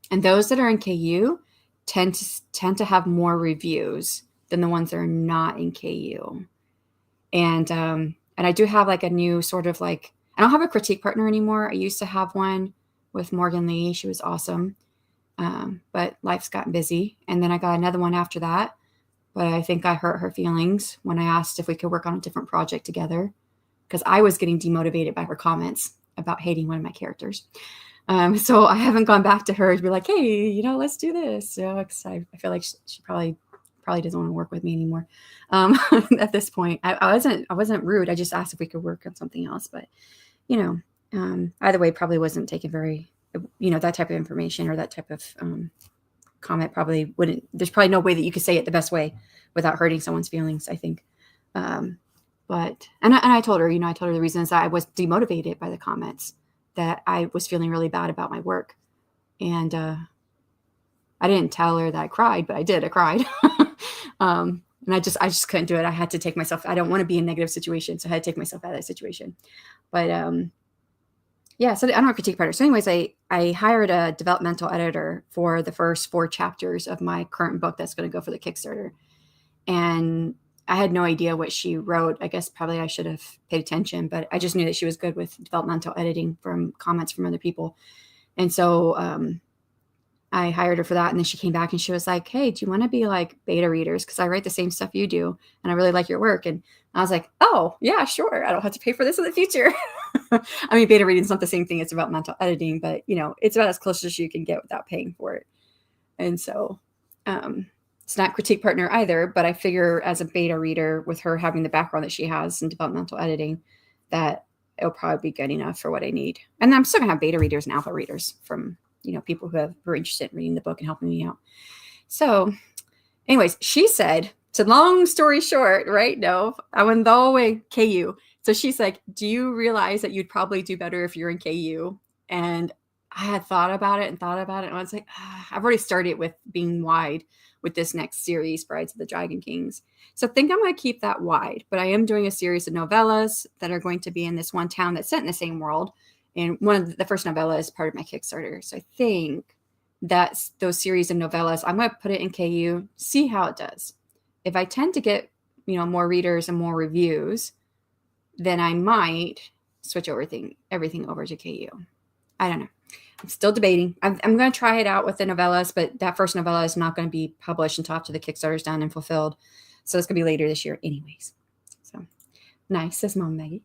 and those that are in KU tend to have more reviews than the ones that are not in KU. And I do have like a new sort of like, I don't have a critique partner anymore. I used to have one with Morgan Lee. She was awesome. But life's gotten busy. And then I got another one after that. But I think I hurt her feelings when I asked if we could work on a different project together, because I was getting demotivated by her comments about hating one of my characters. So I haven't gone back to her to be like, hey, let's do this. So I feel like she probably doesn't want to work with me anymore. At this point, I wasn't rude. I just asked if we could work on something else. But, either way, probably wasn't taking very, that type of information or that type of comment probably wouldn't. There's probably no way that you could say it the best way without hurting someone's feelings, I think. But I told her, I told her the reasons that I was demotivated by the comments, that I was feeling really bad about my work. And I didn't tell her that I cried, but I did. I cried. And I just couldn't do it. I had to take myself. I don't want to be in a negative situation, so I had to take myself out of that situation. But yeah, so I'm not a critique partner. So anyways, I hired a developmental editor for the first 4 chapters of my current book that's going to go for the Kickstarter. And I had no idea what she wrote. I guess probably I should have paid attention, but I just knew that she was good with developmental editing from comments from other people. And so I hired her for that. And then she came back and she was like, hey, do you want to be like beta readers? Because I write the same stuff you do. And I really like your work. And I was like, oh, yeah, sure. I don't have to pay for this in the future. I mean, beta reading is not the same thing. It's about mental editing, but it's about as close as you can get without paying for it. And so it's not critique partner either, but I figure as a beta reader with her having the background that she has in developmental editing, that it'll probably be good enough for what I need. And I'm still gonna have beta readers and alpha readers from, people who are interested in reading the book and helping me out. So anyways, she said, to long story short, right? No, I went all the way KU. So she's like, do you realize that you'd probably do better if you're in KU? And I had thought about it. And I was like, I've already started with being wide with this next series, Brides of the Dragon Kings. So I think I'm going to keep that wide. But I am doing a series of novellas that are going to be in this one town that's set in the same world. And one of the first novella is part of my Kickstarter. So I think that's those series of novellas. I'm going to put it in KU, see how it does. If I tend to get, more readers and more reviews, then I might switch everything over to KU. I don't know. I'm still debating. I'm going to try it out with the novellas, but that first novella is not going to be published until after the Kickstarter's done and fulfilled. So it's going to be later this year anyways. So nice, says Mom Maggie.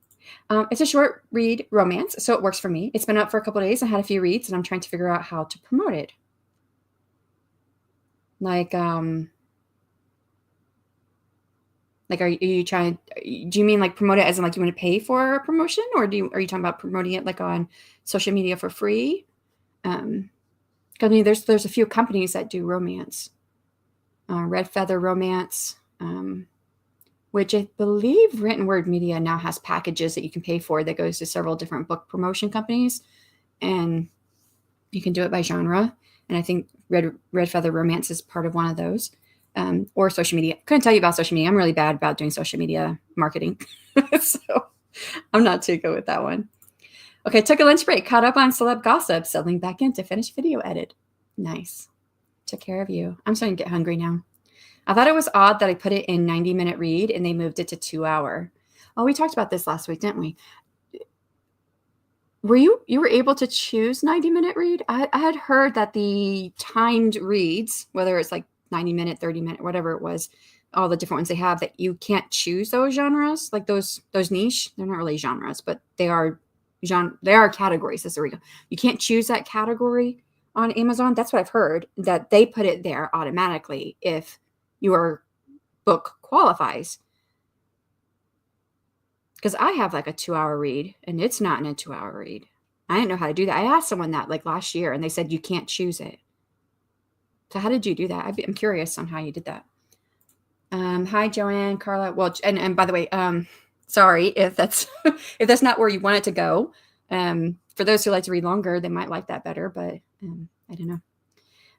It's a short read romance, so it works for me. It's been up for a couple of days. I had a few reads, and I'm trying to figure out how to promote it. Like, are you trying? Do you mean like promote it as in like you want to pay for a promotion, or are you talking about promoting it like on social media for free? Because I mean, there's a few companies that do romance, Red Feather Romance, which I believe Written Word Media now has packages that you can pay for that goes to several different book promotion companies, and you can do it by genre. And I think Red Feather Romance is part of one of those. Or social media. Couldn't tell you about social media. I'm really bad about doing social media marketing. So I'm not too good with that one. Okay, took a lunch break, caught up on celeb gossip, settling back in to finish video edit. Nice. Took care of you. I'm starting to get hungry now. I thought it was odd that I put it in 90-minute read and they moved it to 2-hour. Oh, we talked about this last week, didn't we? Were you were able to choose 90-minute read? I had heard that the timed reads, whether it's like 90-minute, 30-minute, whatever it was, all the different ones they have, that you can't choose those genres, like those niche. They're not really genres, but they are categories. That's where we go. You can't choose that category on Amazon. That's what I've heard, that they put it there automatically if your book qualifies. Because I have like a 2-hour read and it's not in a 2-hour read. I didn't know how to do that. I asked someone that like last year and they said you can't choose it. So how did you do that? I'm curious on how you did that. Hi, Joanne, Carla. Well, and by the way, sorry if that's if that's not where you want it to go. For those who like to read longer, they might like that better, but I don't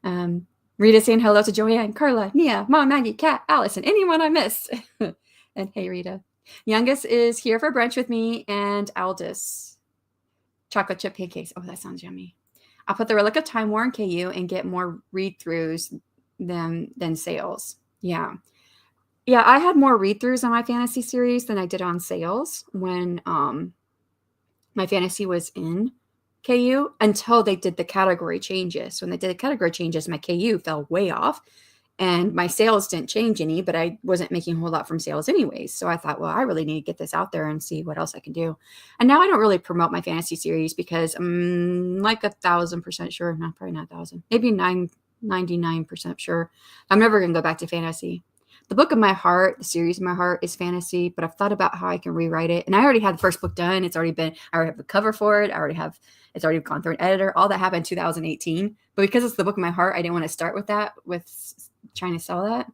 know. Rita saying hello to Joanne, Carla, Nia, Mom, Maggie, Kat, Allison, anyone I missed. And hey, Rita. Youngest is here for brunch with me, and Aldous. Chocolate chip pancakes. Oh, that sounds yummy. I'll put the Relic of Time War in KU and get more read-throughs than sales. Yeah. Yeah, I had more read-throughs on my fantasy series than I did on sales when my fantasy was in KU until they did the category changes. When they did the category changes, my KU fell way off. And my sales didn't change any, but I wasn't making a whole lot from sales anyways. So I thought, well, I really need to get this out there and see what else I can do. And now I don't really promote my fantasy series because I'm like 1,000% sure, not probably not 1,000, maybe 99% sure I'm never going to go back to fantasy. The book of my heart, the series of my heart is fantasy, but I've thought about how I can rewrite it. And I already had the first book done. I already have the cover for it. It's already gone through an editor. All that happened in 2018. But because it's the book of my heart, I didn't want to start with that, with trying to sell that.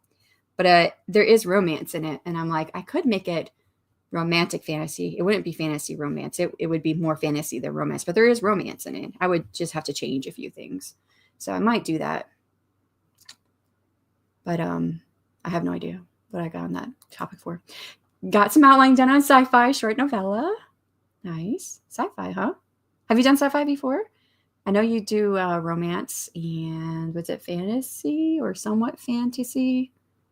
But there is romance in it. And I'm like, I could make it romantic fantasy. It wouldn't be fantasy romance. It would be more fantasy than romance. But there is romance in it. I would just have to change a few things. So I might do that. But I have no idea. what I got on that topic for. Got some outline done on sci-fi short novella. Nice. Sci-fi, huh? Have you done sci-fi before? I know you do romance and was it fantasy or somewhat fantasy?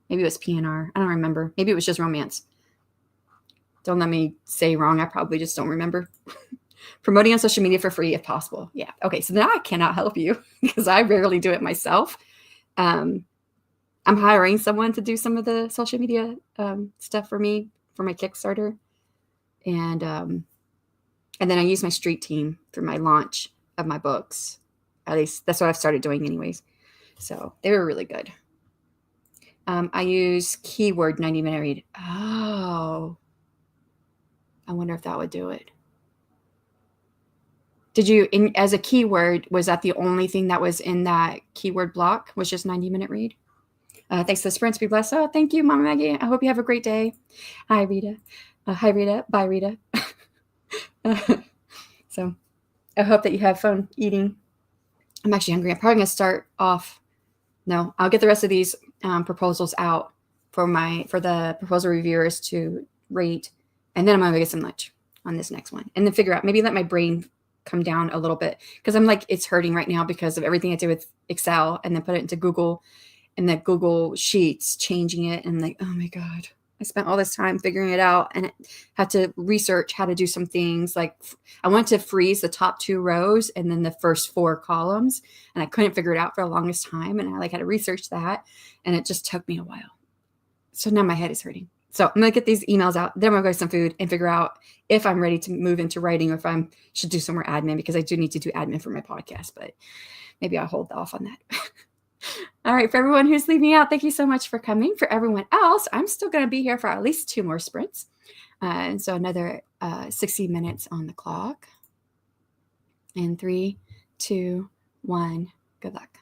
Maybe it was PNR. I don't remember. Maybe it was just romance. Don't let me say wrong. I probably just don't remember. Promoting on social media for free if possible. Yeah. Okay. So now I cannot help you because I rarely do it myself. I'm hiring someone to do some of the social media stuff for me for my Kickstarter, and then I use my street team for my launch of my books. At least that's what I've started doing, anyways. So they were really good. I use keyword 90-minute read. Oh, I wonder if that would do it. Did you, as a keyword, was that the only thing that was in that keyword block was just 90-minute read? Thanks to the sprints. Be blessed. Oh, thank you, Mama Maggie. I hope you have a great day. Hi, Rita. Hi, Rita. Bye, Rita. So I hope that you have fun eating. I'm actually hungry. I'm probably going to start off. No, I'll get the rest of these proposals out for the proposal reviewers to rate. And then I'm going to get some lunch on this next one. And then figure out, maybe let my brain come down a little bit. Because I'm like, it's hurting right now because of everything I did with Excel and then put it into Google and the Google Sheets, changing it. And like, oh my God, I spent all this time figuring it out and had to research how to do some things. Like I wanted to freeze the top 2 rows and then the first 4 columns. And I couldn't figure it out for the longest time. And I like had to research that. And it just took me a while. So now my head is hurting. So I'm going to get these emails out. Then I'm going to go get some food and figure out if I'm ready to move into writing or if I should do some more admin, because I do need to do admin for my podcast, but maybe I'll hold off on that. All right, for everyone who's leaving out, thank you so much for coming. For everyone else, I'm still going to be here for at least 2 more sprints. And so another 60 minutes on the clock. And 3, 2, 1, good luck.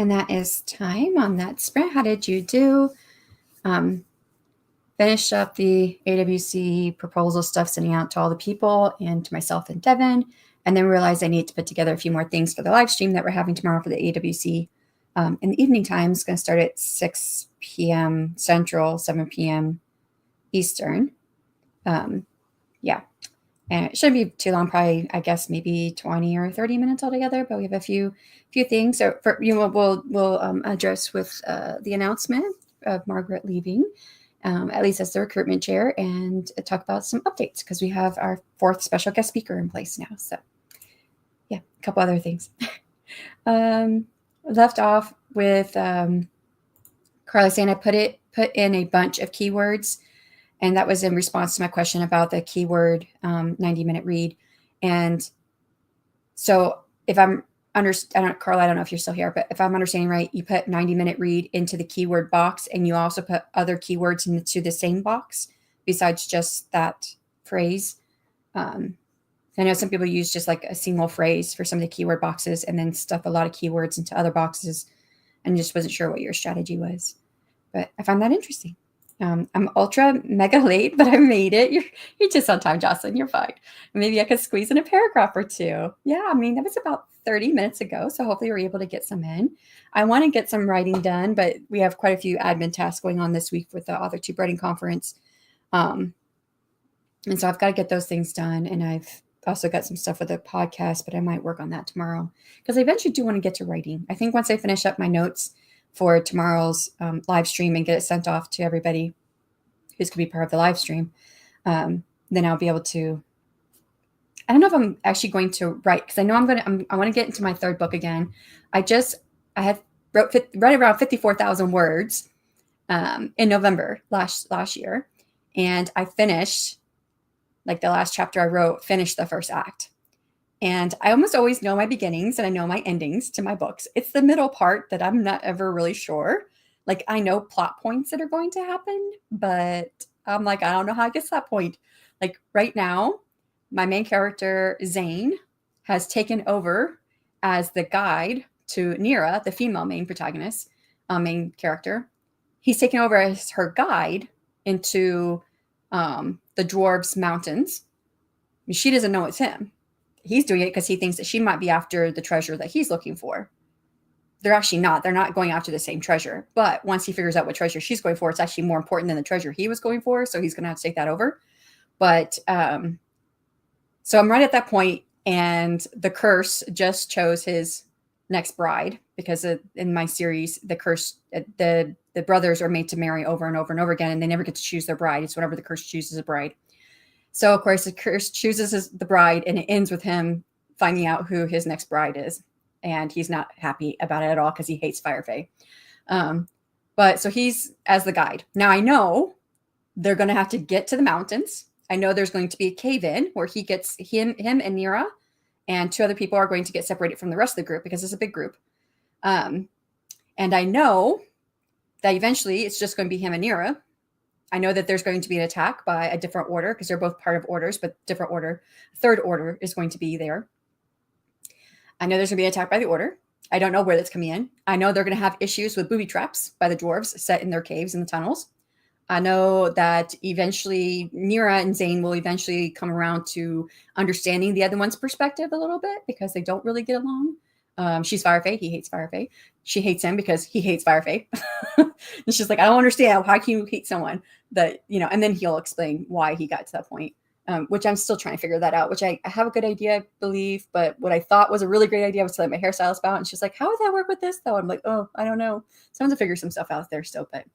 And that is time on that sprint. How did you do? Finished up the AWC proposal stuff, sending out to all the people and to myself and Devin, and then realized I need to put together a few more things for the live stream that we're having tomorrow for the AWC in the evening time. It's going to start at 6 p.m. Central, 7 p.m. Eastern. Yeah. And it shouldn't be too long, probably, I guess, maybe 20 or 30 minutes altogether. But we have a few things. So we'll address with the announcement of Margaret leaving, at least as the recruitment chair, and talk about some updates because we have our 4th special guest speaker in place now. So, yeah, a couple other things. Left off with Carla saying I put in a bunch of keywords. And that was in response to my question about the keyword 90-minute read. And so if I'm Carla, I don't know if you're still here, but if I'm understanding right, you put 90-minute read into the keyword box, and you also put other keywords into the same box besides just that phrase. I know some people use just like a single phrase for some of the keyword boxes and then stuff a lot of keywords into other boxes, and just wasn't sure what your strategy was. But I found that interesting. I'm ultra mega late, but I made it. You're just on time, Jocelyn. You're fine. Maybe I could squeeze in a paragraph or two. Yeah, I mean, that was about 30 minutes ago, so hopefully we're able to get some in. I want to get some writing done, but we have quite a few admin tasks going on this week with the AuthorTube Writing Conference. And so I've got to get those things done, and I've also got some stuff with the podcast, but I might work on that tomorrow because I eventually do want to get to writing. I think once I finish up my notes for tomorrow's live stream and get it sent off to everybody who's going to be part of the live stream, then I'll be able to, I don't know if I'm actually going to write, because I know I want to get into my 3rd book again. I had wrote right around 54,000 words in November last year. And I finished, like the last chapter I wrote, finished the 1st act. And I almost always know my beginnings and I know my endings to my books. It's the middle part that I'm not ever really sure. Like, I know plot points that are going to happen, but I'm like, I don't know how it gets to that point. Like right now, my main character, Zane, has taken over as the guide to Nira, the female main protagonist, main character. He's taken over as her guide into the Dwarves Mountains. I mean, she doesn't know it's him. He's doing it because he thinks that she might be after the treasure that he's looking for. They're actually not. They're not going after the same treasure. But once he figures out what treasure she's going for, it's actually more important than the treasure he was going for. So he's going to have to take that over. But so I'm right at that point, and the curse just chose his next bride because in my series, the curse, the brothers are made to marry over and over and over again, and they never get to choose their bride. It's whenever the curse chooses a bride. So, of course, the curse chooses the bride, and it ends with him finding out who his next bride is. And he's not happy about it at all because he hates Fire Fae. But so he's as the guide. Now, I know they're going to have to get to the mountains. I know there's going to be a cave-in where he gets him and Nira, and 2 other people are going to get separated from the rest of the group because it's a big group. And I know that eventually it's just going to be him and Nira. I know that there's going to be an attack by a different order because they're both part of orders, but different order. 3rd order is going to be there. I know there's going to be an attack by the order. I don't know where that's coming in. I know they're going to have issues with booby traps by the dwarves set in their caves and the tunnels. I know that eventually Nira and Zane will eventually come around to understanding the other one's perspective a little bit because they don't really get along. She's Fire Fae. He hates Fire Fae. She hates him because he hates Fire Fae. It's just like, I don't understand. How can you hate someone that, and then he'll explain why he got to that point, which I'm still trying to figure that out, which I have a good idea, I believe. But what I thought was a really great idea was to let my hairstylist about. And she's like, how would that work with this, though? I'm like, oh, I don't know. Someone's to figure some stuff out there still. But,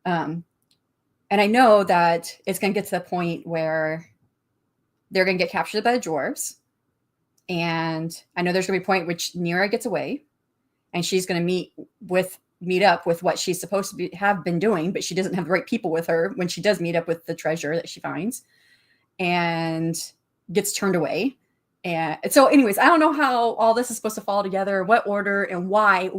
and I know that it's going to get to the point where they're going to get captured by the dwarves. And I know there's going to be a point which Nira gets away and she's going to meet up with what she's supposed to have been doing, but she doesn't have the right people with her when she does meet up with the treasure that she finds and gets turned away. And so anyways, I don't know how all this is supposed to fall together, what order and why.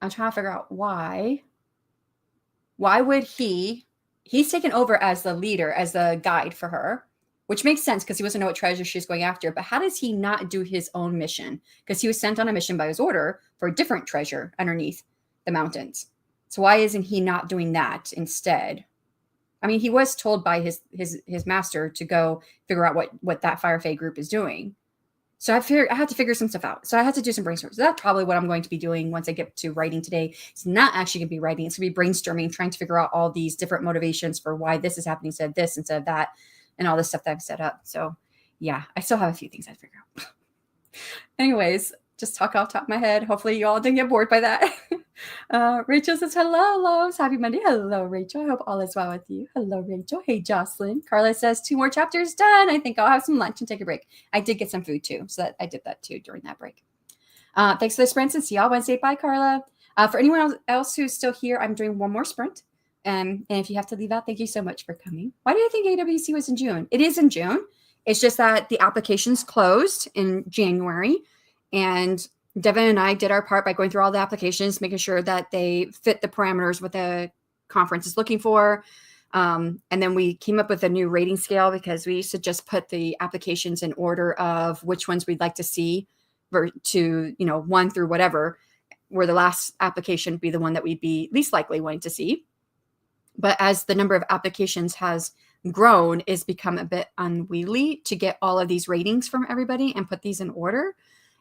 I'm trying to figure out why would he's taken over as the leader, as the guide for her. which makes sense because he doesn't know what treasure she's going after. But how does he not do his own mission? Because he was sent on a mission by his order for a different treasure underneath the mountains. So why isn't he not doing that instead? I mean, he was told by his master to go figure out what that Fire Fae group is doing. So I had to figure some stuff out. So I had to do some brainstorming. So that's probably what I'm going to be doing once I get to writing today. It's not actually going to be writing. It's going to be brainstorming, trying to figure out all these different motivations for why this is happening instead of this, instead of that, and all this stuff that I've set up. So yeah, I still have a few things I have to figure out. Anyways, just talk off the top of my head. Hopefully you all didn't get bored by that. Rachel says, hello, loves. Happy Monday. Hello, Rachel. I hope all is well with you. Hello, Rachel. Hey, Jocelyn. Carla says, 2 more chapters done. I think I'll have some lunch and take a break. I did get some food too. So that I did that too during that break. Thanks for the sprints and see y'all Wednesday. Bye, Carla. For anyone else who's still here, I'm doing one more sprint. And if you have to leave out, thank you so much for coming. Why did I think AWC was in June? It is in June. It's just that the applications closed in January. And Devin and I did our part by going through all the applications, making sure that they fit the parameters what the conference is looking for. And then we came up with a new rating scale because we used to just put the applications in order of which ones we'd like to see to, 1 through whatever, where the last application would be the one that we'd be least likely wanting to see. But as the number of applications has grown, it's become a bit unwieldy to get all of these ratings from everybody and put these in order.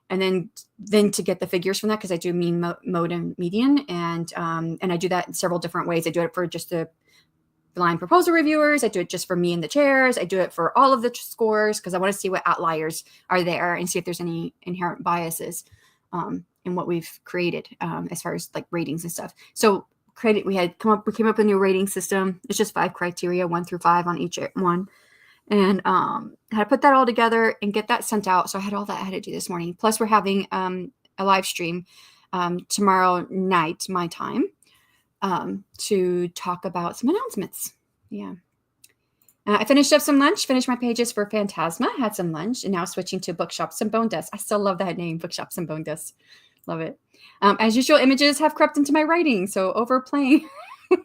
And then to get the figures from that, because I do mean mode and median, and I do that in several different ways. I do it for just the blind proposal reviewers. I do it just for me and the chairs. I do it for all of the scores because I want to see what outliers are there and see if there's any inherent biases in what we've created as far as like ratings and stuff. So we came up with a new rating system. It's just 5 criteria, 1 through 5 on each one. And I had to put that all together and get that sent out. So I had all that I had to do this morning. Plus, we're having a live stream tomorrow night, my time, to talk about some announcements. Yeah. I finished up some lunch, finished my pages for Phantasma, had some lunch, and now switching to Bookshops and Bone Dust. I still love that name, Bookshops and Bone Dust. Love it. As usual, images have crept into my writing, so overplaying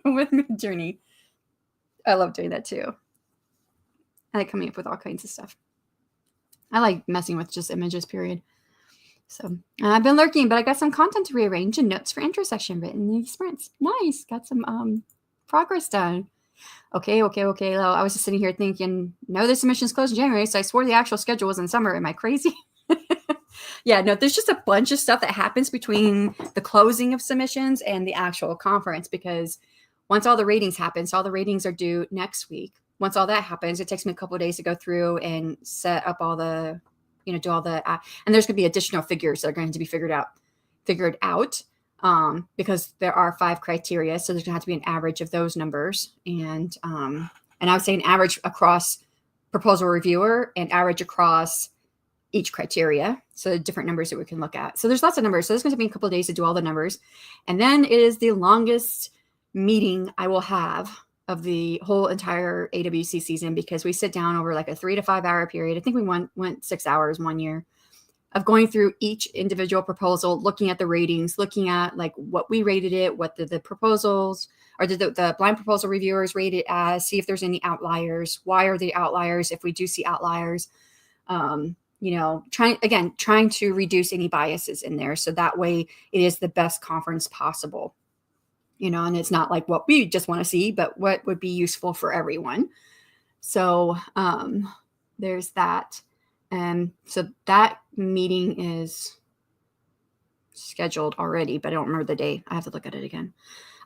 with Midjourney. I love doing that too. I like coming up with all kinds of stuff. I like messing with just images, period. So I've been lurking, but I got some content to rearrange and notes for intro section written in these sprints. Nice. Got some progress done. Okay. Well, I was just sitting here thinking, no, the submission's closed in January, so I swore the actual schedule was in summer. Am I crazy? Yeah, no, there's just a bunch of stuff that happens between the closing of submissions and the actual conference, because once all the ratings happen, so all the ratings are due next week. Once all that happens, it takes me a couple of days to go through and set up all the, do all the, and there's going to be additional figures that are going to be figured out because there are 5 criteria. So there's going to have to be an average of those numbers. And I would say an average across proposal reviewer and average across each criteria. So different numbers that we can look at. So there's lots of numbers. So there's going to be a couple of days to do all the numbers. And then it is the longest meeting I will have of the whole entire AWC season, because we sit down over like a 3 to 5 hour period. I think we went 6 hours one year of going through each individual proposal, looking at the ratings, looking at like what we rated it, what the proposals or the blind proposal reviewers rate it as, see if there's any outliers. Why are the outliers? If we do see outliers, trying to reduce any biases in there. So that way it is the best conference possible. And it's not like what we just want to see, but what would be useful for everyone. So there's that. And so that meeting is scheduled already, but I don't remember the day. I have to look at it again.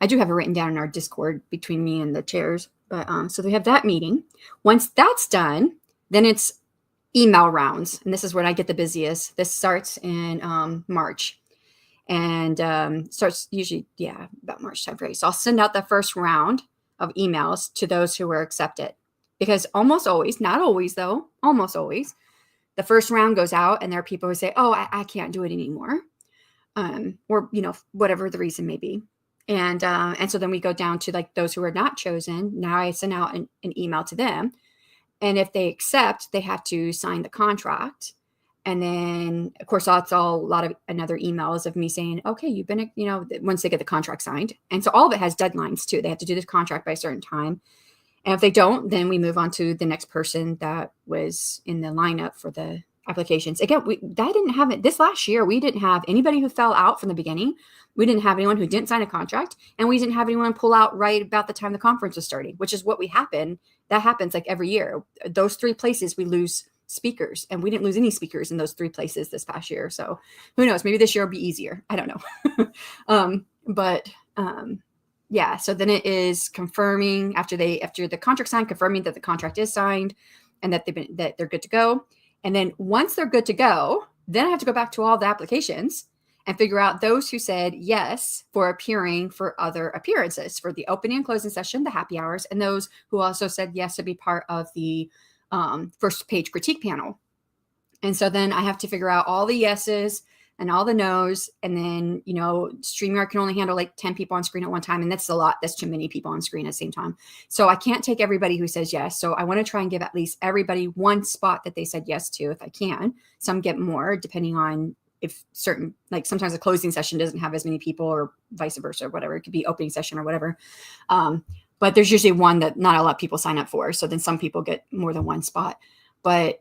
I do have it written down in our Discord between me and the chairs. But so we have that meeting. Once that's done, then it's email rounds. And this is when I get the busiest. This starts in March. And starts usually, about March time frame. So I'll send out the first round of emails to those who were accepted, because almost always, not always though, almost always, the first round goes out and there are people who say, oh, I can't do it anymore. Or, whatever the reason may be. And so then we go down to like those who are not chosen. Now I send out an email to them. And if they accept, they have to sign the contract. And then, of course, that's all a lot of another emails of me saying, okay, you've been, once they get the contract signed. And so all of it has deadlines too. They have to do this contract by a certain time. And if they don't, then we move on to the next person that was in the lineup for the applications. Again, that didn't have it this last year. We didn't have anybody who fell out from the beginning. We didn't have anyone who didn't sign a contract, and we didn't have anyone pull out right about the time the conference was starting, which is what that happens like every year. Those 3 places we lose speakers, and we didn't lose any speakers in those 3 places this past year. So who knows, maybe this year will be easier. I don't know. Yeah, so then it is confirming after the contract signed, confirming that the contract is signed and that they're good to go. And then once they're good to go, then I have to go back to all the applications and figure out those who said yes for appearing for other appearances for the opening and closing session, the happy hours, and those who also said yes to be part of the first page critique panel. And so then I have to figure out all the yeses and all the no's. And then, StreamYard can only handle like 10 people on screen at one time. And that's a lot. That's too many people on screen at the same time. So I can't take everybody who says yes. So I want to try and give at least everybody one spot that they said yes to if I can. Some get more depending on if certain, like sometimes a closing session doesn't have as many people or vice versa, or whatever. It could be opening session or whatever. But there's usually one that not a lot of people sign up for. So then some people get more than one spot. But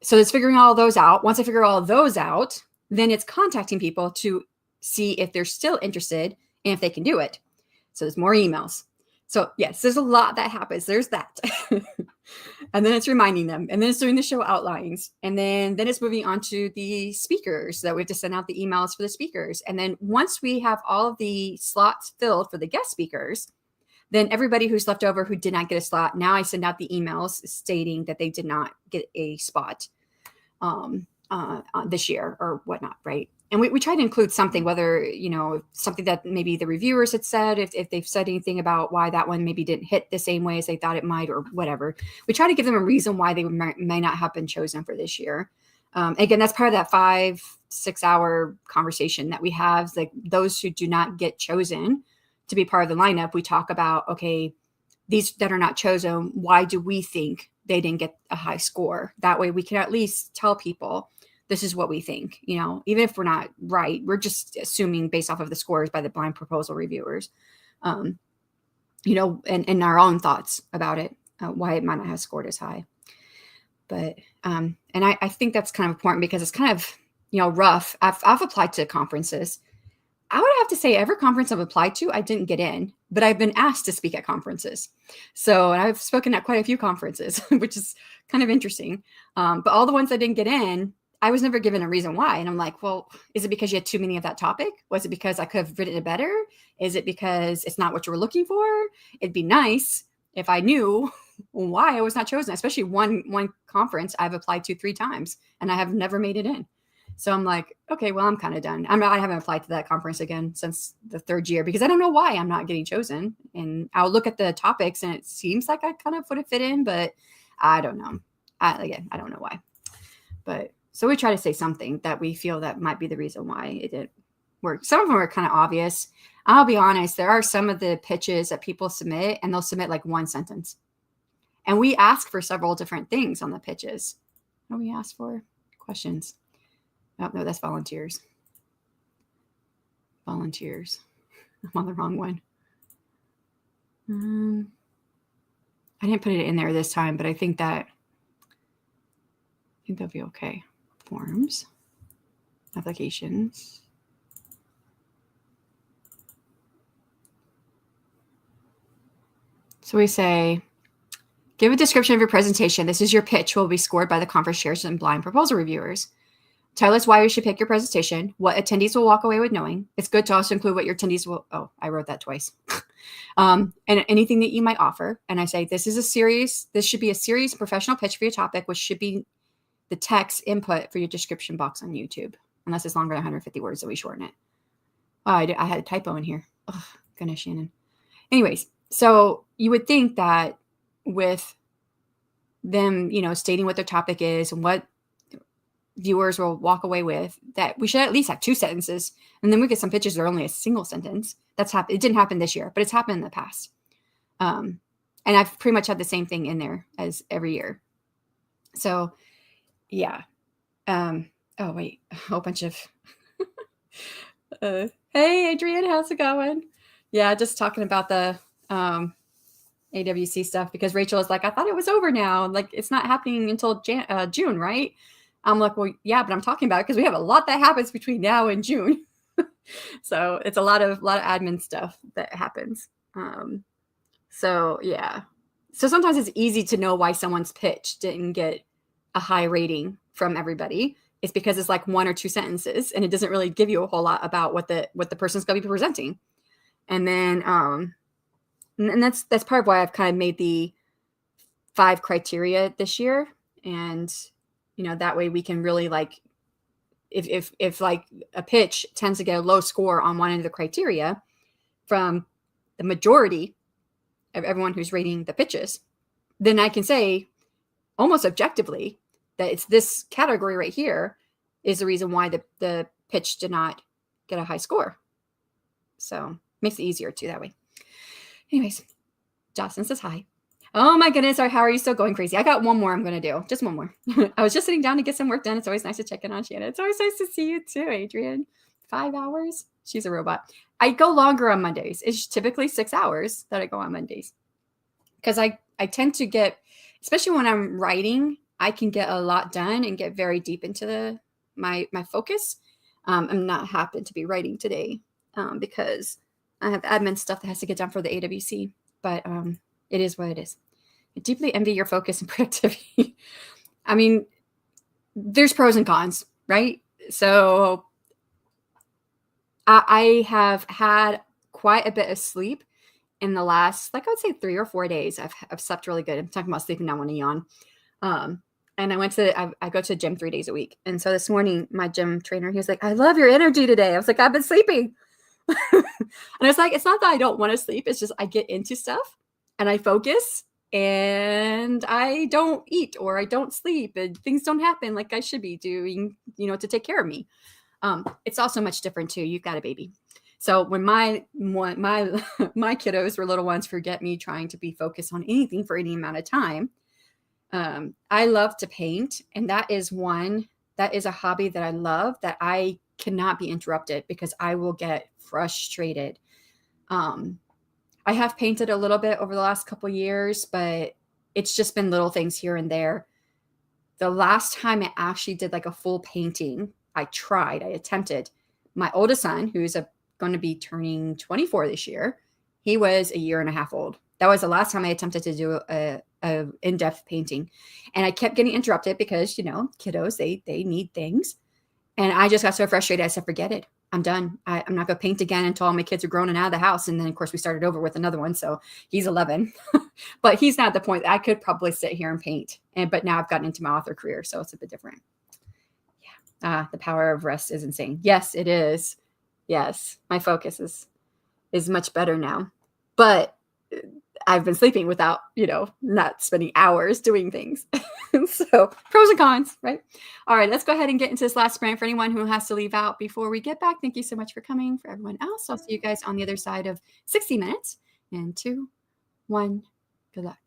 so it's figuring all those out. Once I figure all those out, then it's contacting people to see if they're still interested and if they can do it. So there's more emails. So yes, there's a lot that happens. There's that. And then it's reminding them. And then it's doing the show outlines. And then it's moving on to the speakers that we have to send out the emails for the speakers. And then once we have all of the slots filled for the guest speakers, then everybody who's left over who did not get a slot, now I send out the emails stating that they did not get a spot this year or whatnot, right? And we try to include something, whether, something that maybe the reviewers had said, if they've said anything about why that one maybe didn't hit the same way as they thought it might or whatever. We try to give them a reason why they may not have been chosen for this year. Again, that's part of that 5-6 hour conversation that we have. Like those who do not get chosen to be part of the lineup, we talk about, okay, these that are not chosen, why do we think they didn't get a high score? That way we can at least tell people this is what we think, even if we're not right, we're just assuming based off of the scores by the blind proposal reviewers, and our own thoughts about it, why it might not have scored as high. But, and I think that's kind of important because it's kind of, rough. I've applied to conferences. I would have to say every conference I've applied to, I didn't get in, but I've been asked to speak at conferences. So I've spoken at quite a few conferences, which is kind of interesting. But all the ones I didn't get in, I was never given a reason why. And I'm like, well, is it because you had too many of that topic? Was it because I could have written it better? Is it because it's not what you were looking for? It'd be nice if I knew why I was not chosen, especially one conference I've applied to 3 times and I have never made it in. So I'm like, okay, well, I'm kind of done. I haven't applied to that conference again since the 3rd year because I don't know why I'm not getting chosen. And I'll look at the topics and it seems like I kind of would have fit in, but I don't know. I don't know why. But so we try to say something that we feel that might be the reason why it didn't work. Some of them are kind of obvious. I'll be honest. There are some of the pitches that people submit and they'll submit like 1 sentence. And we ask for several different things on the pitches. What do we ask for? Questions. Oh, no, that's volunteers. Volunteers. I'm on the wrong one. I didn't put it in there this time, but I think that'll be okay. Forms, applications. So we say, give a description of your presentation. This is your pitch will be scored by the conference chairs and blind proposal reviewers. Tell us why we should pick your presentation, what attendees will walk away with knowing. It's good to also include what your attendees will, I wrote that twice. And anything that you might offer. And I say, this should be a serious professional pitch for your topic, which should be the text input for your description box on YouTube, unless it's longer than 150 words, so we shorten it. Oh, I had a typo in here. Oh, goodness, Shannon. Anyways, so you would think that with them, stating what their topic is and what viewers will walk away with, that we should at least have 2 sentences. And then we get some pitches that are only a single sentence. It didn't happen this year, but it's happened in the past. And I've pretty much had the same thing in there as every year. So yeah. Oh wait, a whole bunch of, hey, Adrian, how's it going? Yeah. Just talking about the, AWC stuff because Rachel is like, I thought it was over now. Like, it's not happening until June, right? I'm like, well, yeah, but I'm talking about it because we have a lot that happens between now and June. So it's a lot of admin stuff that happens. So yeah. So sometimes it's easy to know why someone's pitch didn't get a high rating from everybody. It's because it's like one or two sentences and it doesn't really give you a whole lot about what the person's going to be presenting. And then and that's part of why I've kind of made the 5 criteria this year. And that way we can really like if like a pitch tends to get a low score on one end of the criteria from the majority of everyone who's rating the pitches, then I can say almost objectively that it's this category right here is the reason why the pitch did not get a high score. So makes it easier too that way. Anyways, Jocelyn says hi. Oh my goodness, how are you still going crazy? I got one more I'm going to do. Just one more. I was just sitting down to get some work done. It's always nice to check in on Shannon. It's always nice to see you too, Adrian. 5 hours? She's a robot. I go longer on Mondays. It's typically 6 hours that I go on Mondays. Because I tend to get, especially when I'm writing, I can get a lot done and get very deep into my focus. I'm not happen to be writing today because I have admin stuff that has to get done for the AWC. But it is what it is. I deeply envy your focus and productivity. I mean, there's pros and cons, right? So I have had quite a bit of sleep in the last, like I would say 3 or 4 days. I've slept really good. I'm talking about sleeping now when I yawn. And I go to the gym 3 days a week. And so this morning, my gym trainer, he was like, I love your energy today. I was like, I've been sleeping. And I was like, it's not that I don't want to sleep. It's just I get into stuff and I focus and I don't eat or I don't sleep and things don't happen like I should be doing, to take care of me. It's also much different too. You've got a baby. So when my kiddos were little ones, forget me trying to be focused on anything for any amount of time. I love to paint, and that is a hobby that I love that I cannot be interrupted because I will get frustrated. I have painted a little bit over the last couple years, but it's just been little things here and there. The last time I actually did like a full painting, I attempted. My oldest son, who's going to be turning 24 this year, he was a year and a half old. That was the last time I attempted to do a in-depth painting. And I kept getting interrupted because, kiddos, they need things. And I just got so frustrated. I said, forget it. I'm done. I'm not going to paint again until all my kids are grown and out of the house. And then, of course, we started over with another one. So he's 11. But he's not at the point that I could probably sit here and paint. But now I've gotten into my author career, so it's a bit different. Yeah. The power of rest is insane. Yes, it is. Yes. My focus is much better now. But I've been sleeping without, not spending hours doing things. So pros and cons, right? All right, let's go ahead and get into this last sprint. For anyone who has to leave out before we get back, thank you so much for coming. For everyone else, I'll see you guys on the other side of 60 minutes. And 2, 1, good luck.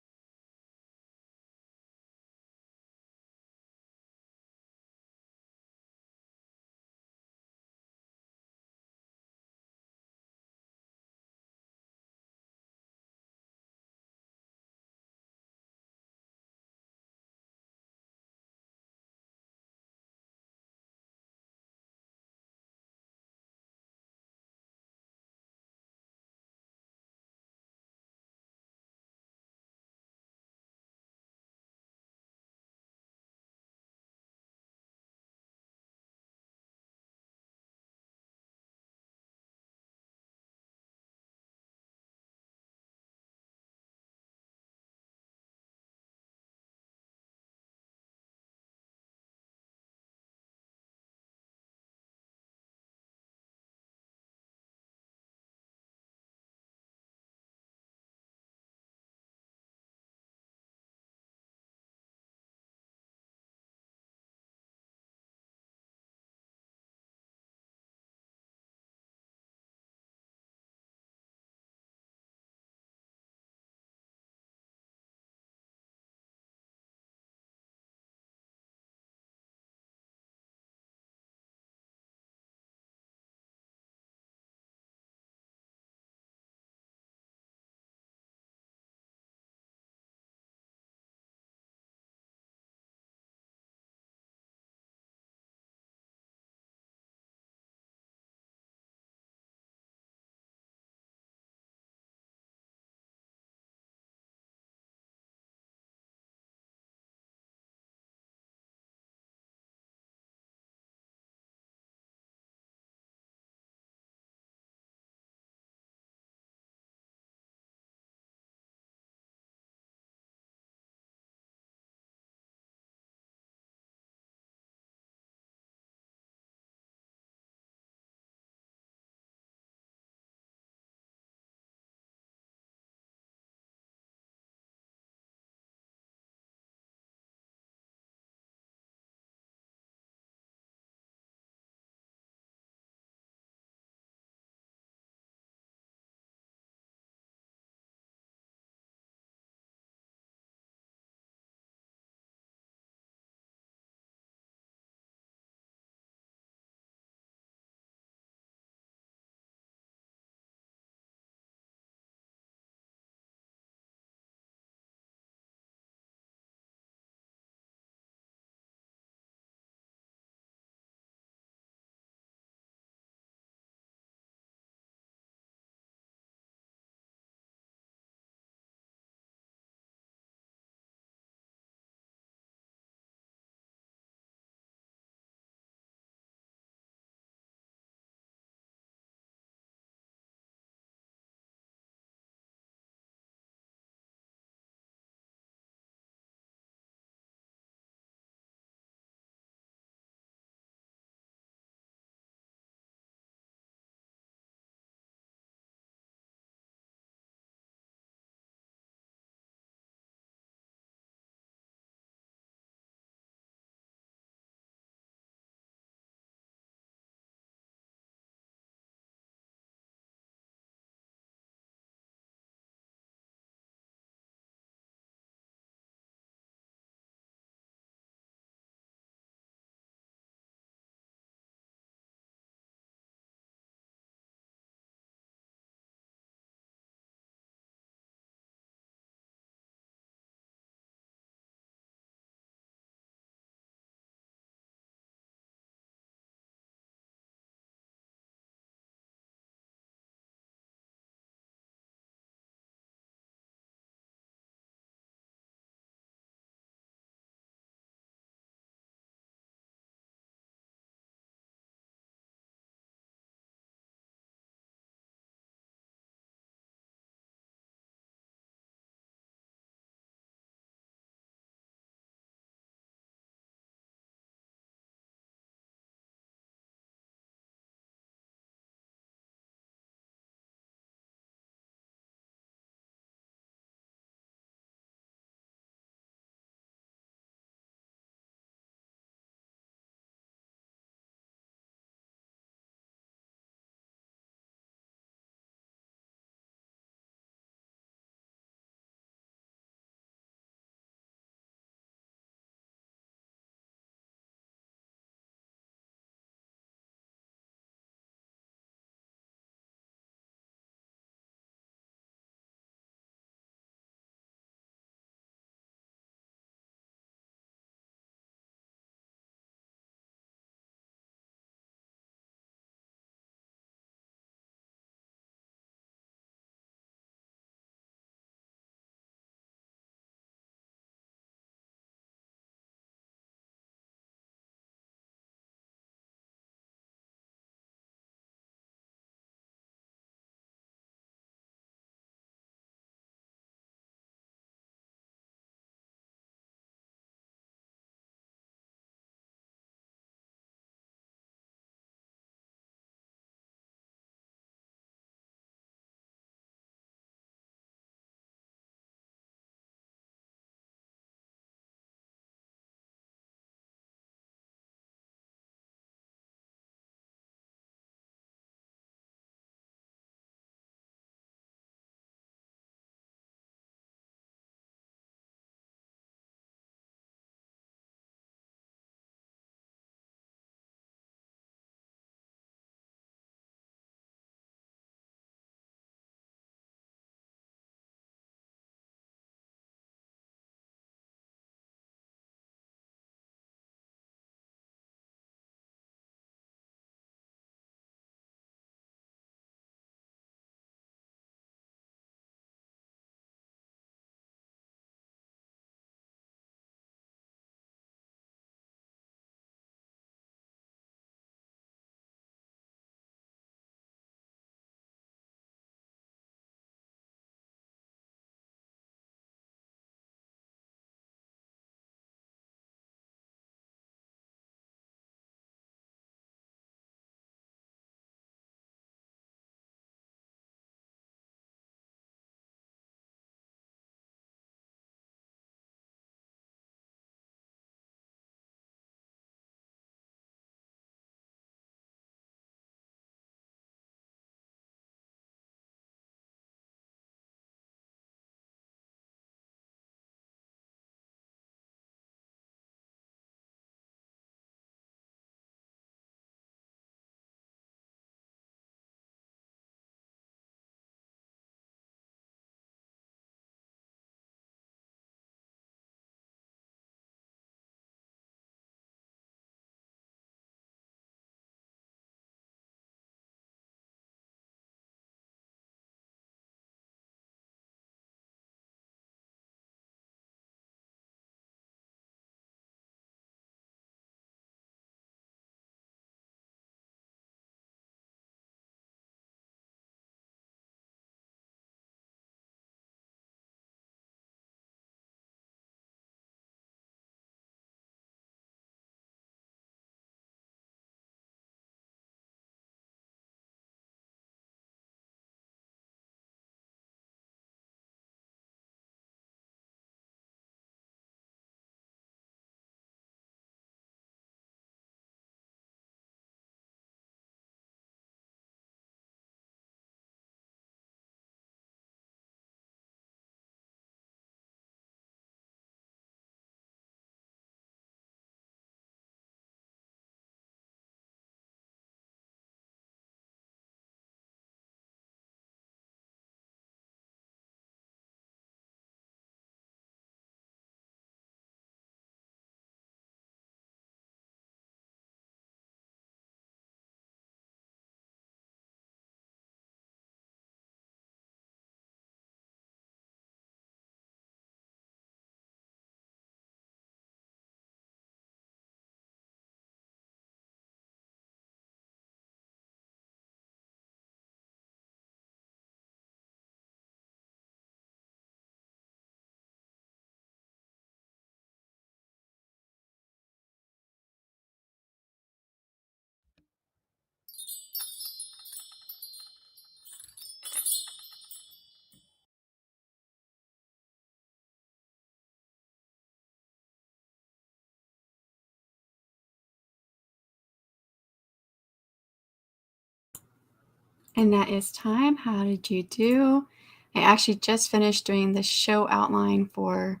And that is time. How did you do? I actually just finished doing the show outline for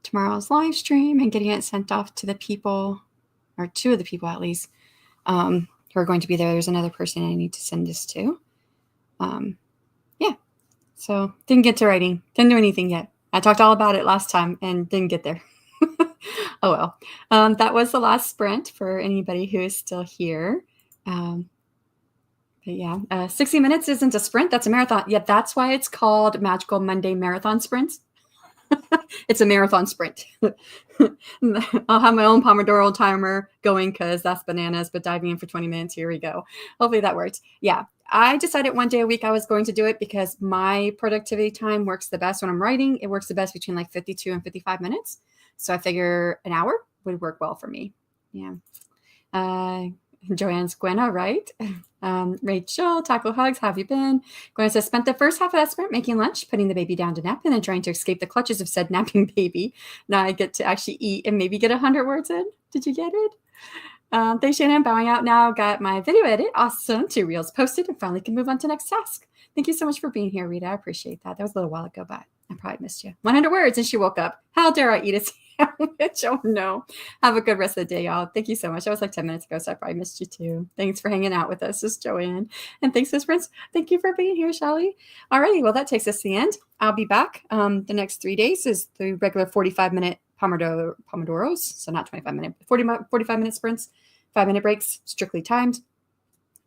tomorrow's live stream and getting it sent off to the people, or two of the people at least, who are going to be there. There's another person I need to send this to. Yeah. So didn't get to writing. Didn't do anything yet. I talked all about it last time and didn't get there. Oh well. That was the last sprint for anybody who is still here. But yeah, 60 minutes isn't a sprint. That's a marathon. Yeah, that's why it's called Magical Monday Marathon Sprints. It's a marathon sprint. I'll have my own Pomodoro timer going because that's bananas, but diving in for 20 minutes, here we go. Hopefully that works. Yeah, I decided one day a week I was going to do it because my productivity time works the best when I'm writing. It works the best between like 52 and 55 minutes. So I figure an hour would work well for me. Yeah. Joanne's Gwenna, right? Rachel, Taco Hugs, how have you been? Gwenna says, spent the first half of that sprint making lunch, putting the baby down to nap, and then trying to escape the clutches of said napping baby. Now I get to actually eat and maybe get 100 words in. Did you get it? Thanks, Shannon. Bowing out now. Got my video edit. Awesome. 2 reels posted and finally can move on to next task. Thank you so much for being here, Rita. I appreciate that. That was a little while ago, but I probably missed you. 100 words and she woke up. How dare I eat a sandwich? Oh, no. Have a good rest of the day, y'all. Thank you so much. That was like 10 minutes ago, so I probably missed you too. Thanks for hanging out with us. This is Joanne. And thanks, Miss Prince. Thank you for being here, Shelly. All righty. Well, that takes us to the end. I'll be back. The next 3 days is the regular 45-minute Pomodoros. So not 25-minute, 45-minute sprints, 5-minute breaks, strictly timed.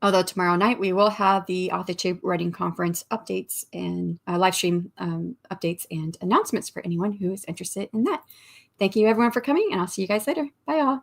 Although tomorrow night we will have the Authorship Writing Conference updates and live stream updates and announcements for anyone who is interested in that. Thank you, everyone, for coming, and I'll see you guys later. Bye, y'all.